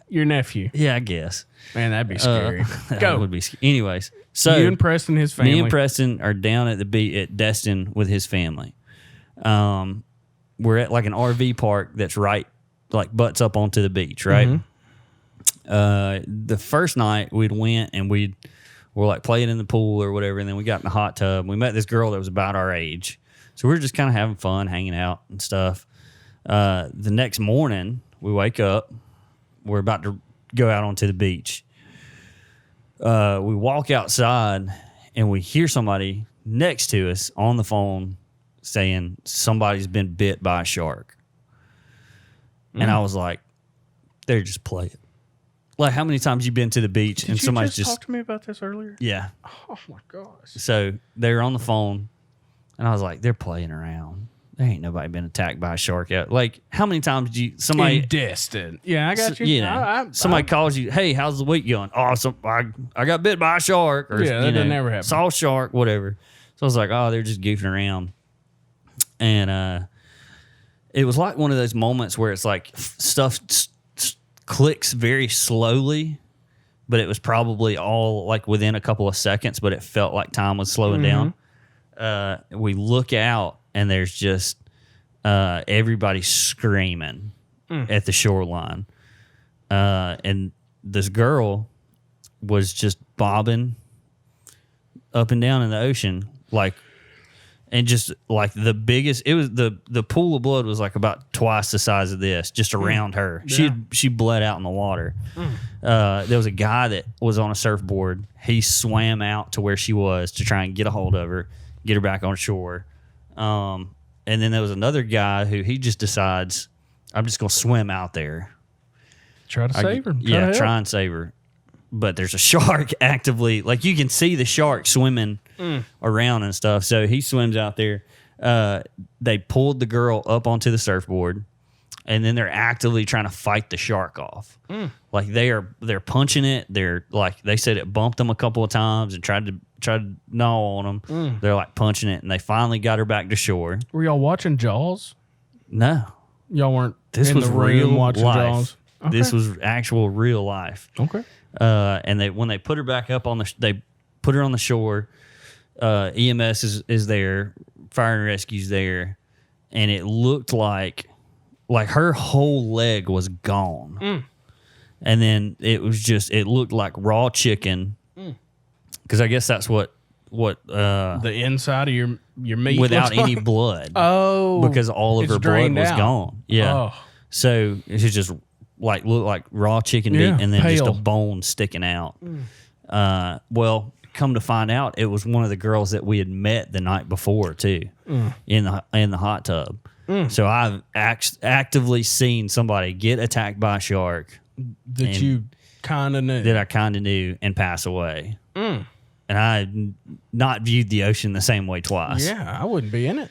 your nephew. yeah, I guess. Man, that'd be scary. That Go. would be anyways. So You and Preston, his family. me and Preston are down at the beach at Destin with his family. We're at like an RV park that's right, like butts up onto the beach, right? The first night we'd went and we're like playing in the pool or whatever, and then we got in the hot tub. We met this girl that was about our age, so we were just kind of having fun, hanging out and stuff. The next morning we wake up, we're about to go out onto the beach. We walk outside and we hear somebody next to us on the phone saying somebody's been bit by a shark. And I was like, they're just playing. Like, how many times you been to the beach Did and you somebody's just talk to me about this earlier? yeah. Oh, my gosh. So they're on the phone and I was like, they're playing around. there ain't nobody been attacked by a shark yet. Like, how many times do somebody Distant. Yeah, I got you. Somebody calls you, hey, how's the week going? Oh, I got bit by a shark, or Yeah, that doesn't never happen. saw a shark, whatever. So I was like, oh, they're just goofing around, and it was like one of those moments where it's like stuff clicks very slowly, but it was probably all like within a couple of seconds, but it felt like time was slowing down. We look out and there's just everybody screaming at the shoreline. And this girl was just bobbing up and down in the ocean, like, and just like the biggest, it was the pool of blood was like about twice the size of this, just around her. Yeah. She bled out in the water. There was a guy that was on a surfboard. He swam out to where she was to try and get a hold of her, get her back on shore. And then there was another guy who he just decides, I'm just going to swim out there. Try to save her. Try and save her. But there's a shark actively, like you can see the shark swimming around and stuff. So he swims out there. They pulled the girl up onto the surfboard, and then they're actively trying to fight the shark off. Like they're punching it. They're like, they said it bumped them a couple of times and tried to gnaw on them. They're like punching it, and they finally got her back to shore. Were y'all watching Jaws? No, y'all weren't. this in was the room real watching life. Jaws. Okay. This was actual real life. Okay. And when they put her back up they put her on the shore. EMS is there, fire and rescue's there, and it looked like her whole leg was gone. And then it looked like raw chicken, because I guess that's what The inside of your meat without looks any like? blood. Oh, Because all of it's her blood drained was out. gone. Yeah. Oh. So it was just like looked like raw chicken meat, Yeah, and then just a pale. bone sticking out. Well, come to find out, it was one of the girls that we had met the night before too, in the hot tub. So I've actively seen somebody get attacked by a shark that you kind of knew. that I kind of knew and pass away. And I had not viewed the ocean the same way twice. Yeah, I wouldn't be in it.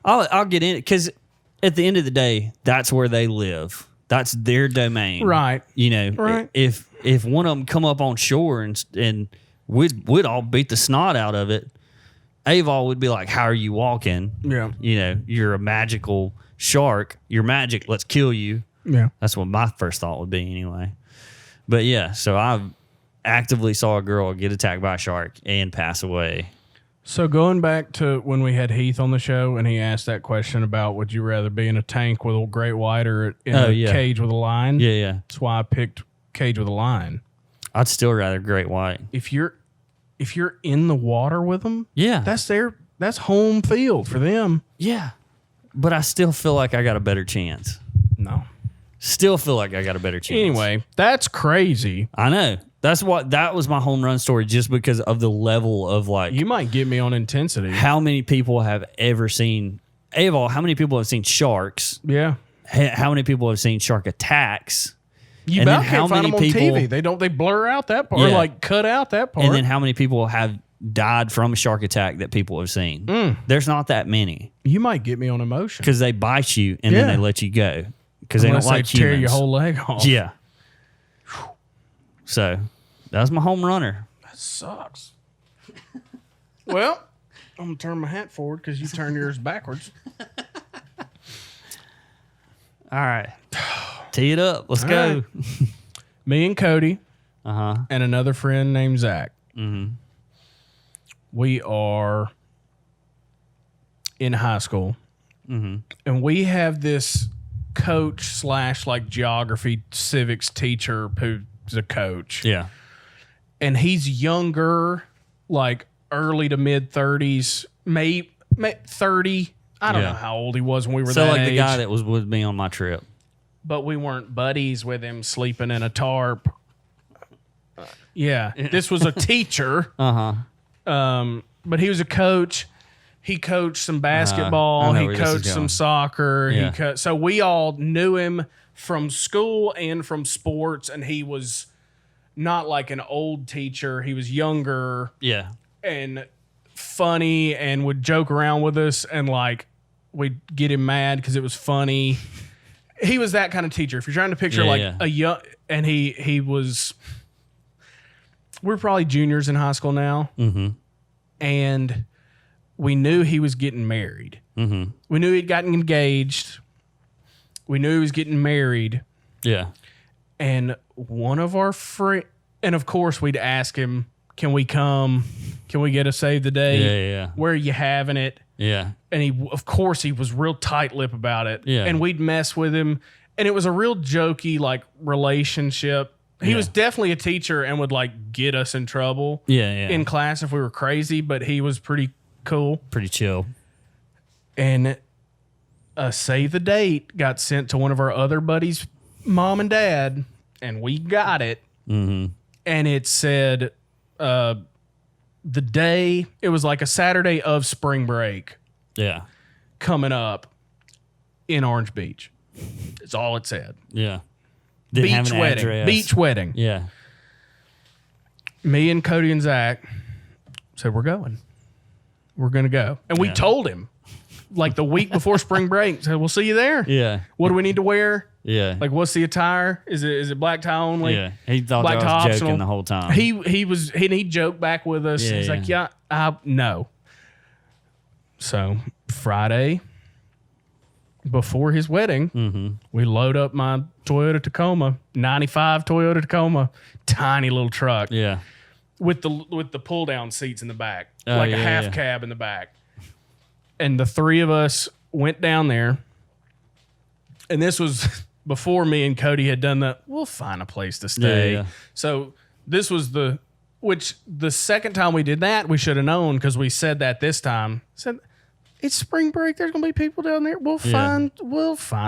I'll get in it because at the end of the day, that's where they live. That's their domain, Right. You know, Right. if one of them come up on shore and we'd all beat the snot out of it, Aval would be like, "How are you walking? Yeah. You know, you're a magical shark. You're magic. Let's kill you." Yeah. That's what my first thought would be, anyway. But yeah, so I actively saw a girl get attacked by a shark and pass away. So going back to when we had Heath on the show and he asked that question about would you rather be in a tank with a great white or in a cage with a lion? Yeah. That's why I picked cage with a lion. I'd still rather great white. If you're in the water with them, Yeah. that's home field for them. Yeah. But I still feel like I got a better chance. No. Still feel like I got a better chance. Anyway, that's crazy. I know. That was my home run story, just because of the level of like You might get me on intensity. how many people have ever seen Aval, how many people have seen sharks? Yeah. How many people have seen shark attacks? You And about then how can't find many them on people- TV. They blur out that part, Yeah. like cut out that part. And then how many people have died from a shark attack that people have seen? There's not that many, you might get me on emotion. because they bite you and then Yeah. they let you go because they don't Unless like they tear humans. your whole leg off. Yeah. So that was my home runner. Sucks. Well, I'm gonna turn my hat forward because you turn yours backwards. All right. Tee it up. Let's go. right. Me and Cody Uh-huh. and another friend named Zach. We are in high school, and we have this coach / like geography civics teacher who's a coach. Yeah. And he's younger, like early to mid 30s, maybe 30. I don't Yeah. know how old he was when we were So that like age. the guy that was with me on my trip. But we weren't buddies with him sleeping in a tarp. Yeah, this was a teacher. But he was a coach. He coached some basketball. I know He where this is coached some going. soccer. Yeah. So we all knew him from school and from sports. And he was not like an old teacher. He was younger Yeah. and funny and would joke around with us. And like we'd get him mad because it was funny. He was that kind of teacher. If you're trying to picture a young, and he was, we're probably juniors in high school now, and we knew he was getting married. We knew he'd gotten engaged. We knew he was getting married. Yeah. And one of our friends, and of course we'd ask him, can we come? Can we get a save the day? Yeah. Where are you having it? Yeah. And he was real tight-lipped about it. Yeah. And we'd mess with him. And it was a real jokey, like, relationship. He was definitely a teacher and would, like, get us in trouble in class if we were crazy, but he was pretty cool. Pretty chill. And a save the date got sent to one of our other buddies' mom and dad, and we got it. And it said the day, it was like a Saturday of spring break. Yeah. Coming up in Orange Beach. It's all it said. Yeah. Didn't have Beach an wedding. address. Beach wedding. Yeah. Me and Cody and Zach said, we're going. We're going to go. And we told him, like the week before spring break, said, we'll see you there. Yeah. What do we need to wear? Yeah. Like, what's the attire? Is it black tie only? Yeah. He thought Black I tie was joking optional? the whole time. He joked back with us. Yeah, He's like, yeah. no. So Friday before his wedding, we load up my Toyota Tacoma, 95 Toyota Tacoma, tiny little truck Yeah. with the pull down seats in the back, Oh, like yeah, a half yeah. cab in the back. And the three of us went down there. And this was before me and Cody had done we'll find a place to stay. Yeah. So this was the second time we did that, we should have known because we said that this time. Said, it's spring break. There's going to be people down there. We'll find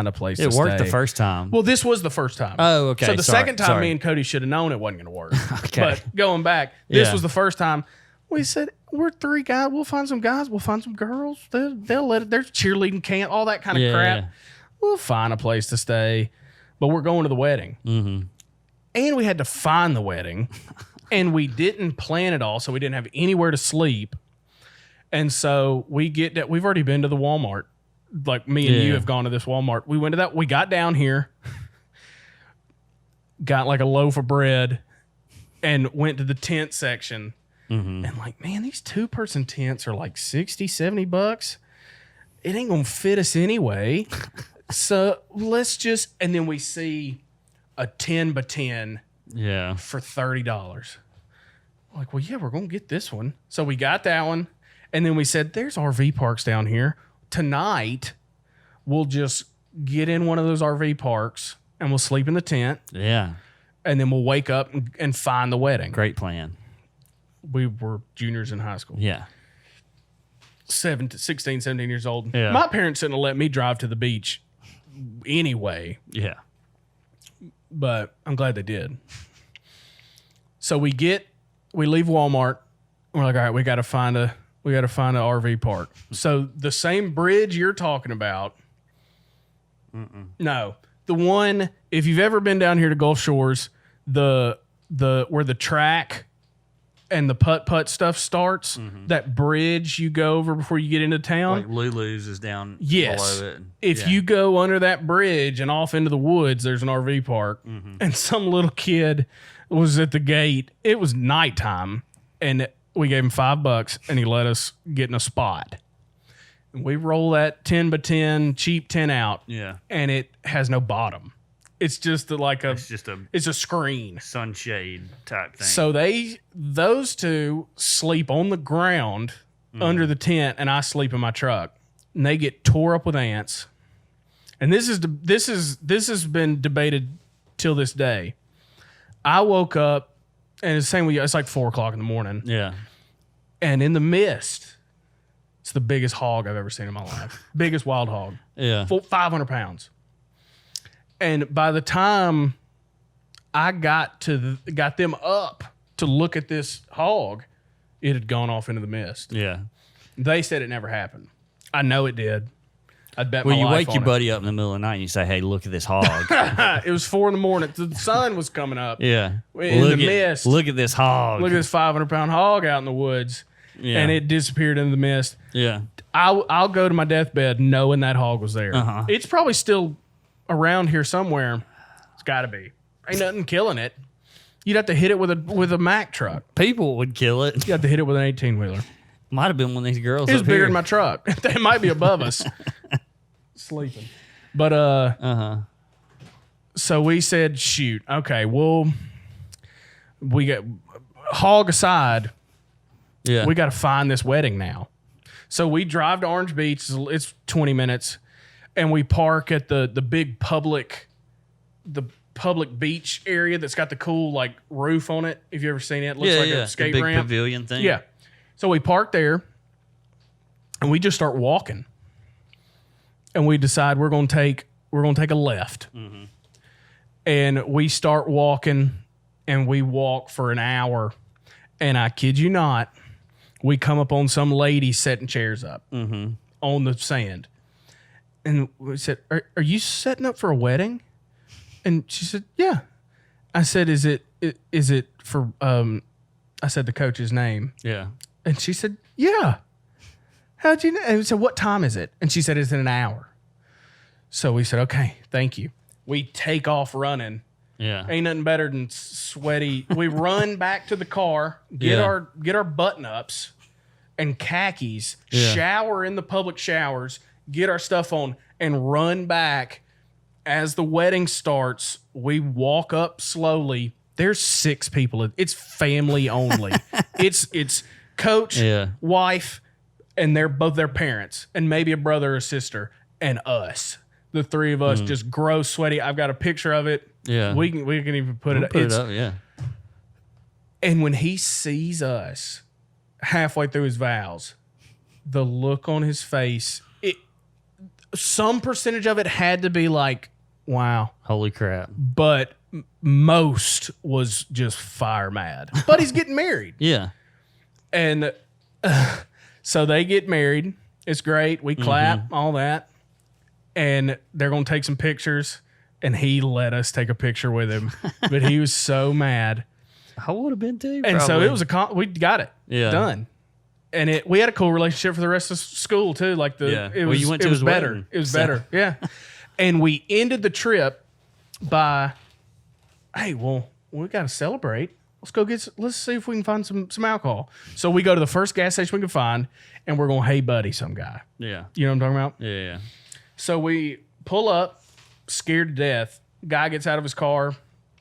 a place to stay. It worked the first time. Well, this was the first time. Oh, okay. So the Sorry, second time, sorry. me and Cody should have known it wasn't going to work. Okay. But going back, this Yeah. was the first time. We said, we're three guys. We'll find some guys. We'll find some girls. They'll let it. There's cheerleading camp, all that kind of Yeah, crap. yeah. We'll find a place to stay. But we're going to the wedding. And we had to find the wedding. And we didn't plan it all, so we didn't have anywhere to sleep. And so we've already been to the Walmart. Like me and you have gone to this Walmart. We went to that. We got down here, got like a loaf of bread, and went to the tent section. And like, man, these 2-person tents are like $60-$70. It ain't gonna fit us anyway. So and then we see a 10 by 10 Yeah. for $30. Like, well, yeah, we're gonna get this one. So we got that one, and then we said, "There's RV parks down here. Tonight, we'll just get in one of those RV parks and we'll sleep in the tent, Yeah. and then we'll wake up and find the wedding." Great plan. We were juniors in high school, Yeah. 16, 17 years old. Yeah. My parents didn't let me drive to the beach anyway, Yeah. but I'm glad they did. So we leave Walmart. We're like, all right, we got to find an RV park. So the same bridge you're talking about. No, the one, if you've ever been down here to Gulf Shores, where the track and the putt stuff starts, that bridge you go over before you get into town. Like Lulu's is down Yes. below it. If you go under that bridge and off into the woods, there's an RV park. And some little kid was at the gate. It was nighttime, and we gave him $5, and he let us get in a spot. And we roll that 10 by 10 cheap tent out, Yeah. and it has no bottom. It's just It's a screen. sunshade type thing. So those two sleep on the ground under the tent, and I sleep in my truck. And they get tore up with ants. And this has been debated till this day. I woke up, and it's the same with you. It's like 4:00 in the morning, Yeah. and in the mist, it's the biggest hog I've ever seen in my life. Biggest wild hog, Yeah. 500 pounds. And by the time I got them up to look at this hog, it had gone off into the mist. Yeah. They said it never happened. I know it did. I'd bet Well, my you life wake on your it. buddy up in the middle of the night and you say, "Hey, look at this hog." It was 4 a.m. The sun was coming up. Yeah. In the mist. Look at this hog. Look at this 500-pound hog out in the woods. Yeah. and it disappeared into the mist. Yeah. I'll go to my deathbed knowing that hog was there. Uh-huh. It's probably still around here somewhere. It's got to be. Ain't nothing killing it. You'd have to hit it with a Mack truck. People would kill it. You have to hit it with an 18-wheeler. Might have been one of these girls. It was up bigger here. than my truck. They might be above us. Sleeping. But so we said, shoot, okay, we got hog aside, Yeah. we got to find this wedding now. So we drive to Orange Beach. It's 20 minutes, and we park at the big public beach area that's got the cool like roof on it. If you ever seen it, it looks like a skate the big ramp. pavilion thing. Yeah. So we park there, and we just start walking, and we decide we're gonna take a left, and we start walking, and we walk for an hour, and I kid you not, we come up on some lady setting chairs up on the sand, and we said, "Are you setting up for a wedding?" And she said, "Yeah." I said, "Is it for?" I said the coach's name. Yeah. And she said, "Yeah." How'd you know? And we said, "What time is it?" And she said, "It's in an hour." So we said, "Okay, thank you." We take off running. Yeah. Ain't nothing better than sweaty. We run back to the car, get our button ups and khakis, shower in the public showers, get our stuff on, and run back. As the wedding starts, we walk up slowly. There's 6 people. It's family only. It's coach, wife, and they're both their parents, and maybe a brother or sister, and us. The 3 of us, just gross, sweaty. I've got a picture of it. Yeah. We can even put it up. Put it up, yeah. And when he sees us halfway through his vows, the look on his face, some percentage of it had to be like, wow. Holy crap. But most was just fire mad. But he's getting married. Yeah. And so they get married. It's great. We clap, all that. And they're going to take some pictures. And he let us take a picture with him. But he was so mad. I would have been too. And so probably. it was we got it done. And we had a cool relationship for the rest of school too. Like it was, you went it to was his better. wedding, It was so. better. Yeah. And we ended the trip by, hey, well, we got to celebrate. Let's see if we can find some alcohol. So we go to the first gas station we can find, and we're going, hey, buddy, some guy. Yeah. You know what I'm talking about? Yeah. So we pull up, scared to death. Guy gets out of his car,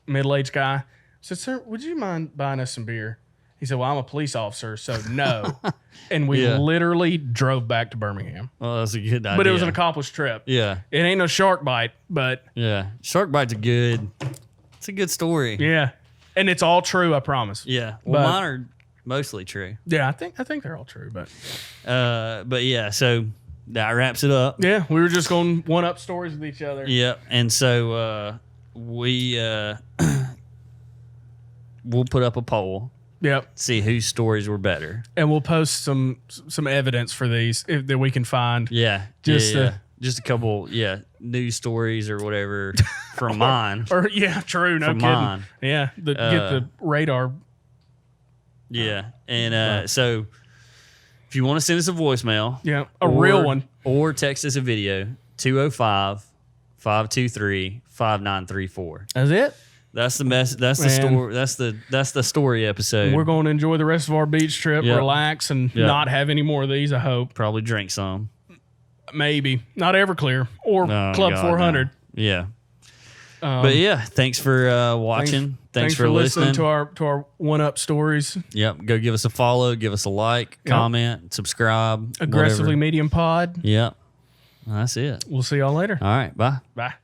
middle-aged guy. I said, "Sir, would you mind buying us some beer?" He said, "Well, I'm a police officer, so no." And we literally drove back to Birmingham. Well, that's a good idea. But it was an accomplished trip. Yeah. It ain't no shark bite, but Yeah. Shark bite's it's a good story. yeah. And it's all true, I promise. Yeah. Well, But- mine are mostly true. Yeah, I think they're all true, but But yeah, so that wraps it up. yeah, we were just going one up stories with each other. Yep. And so we we'll put up a poll, Yep. see whose stories were better. And we'll post some evidence for these that we can find. Yeah. Just, just a couple, news stories or whatever from mine. Or yeah, true, no From kidding. mine. Yeah, get the radar. Yeah. And so if you want to send us a voicemail, Yeah, a real one. or text us a video, 205-523-5934. That's it. That's the mess. That's the Man. story. That's the story episode. We're going to enjoy the rest of our beach trip, Yep. relax, and Yep. not have any more of these. I hope. probably drink some. Maybe not Everclear or Oh, Club God, 400. no. Yeah. But yeah, thanks for watching. Thanks for listening to our one up stories. Yep. Go give us a follow. Give us a like, comment, subscribe. Aggressively whatever. Medium Pod. Yep. That's it. We'll see y'all later. All right. Bye. Bye.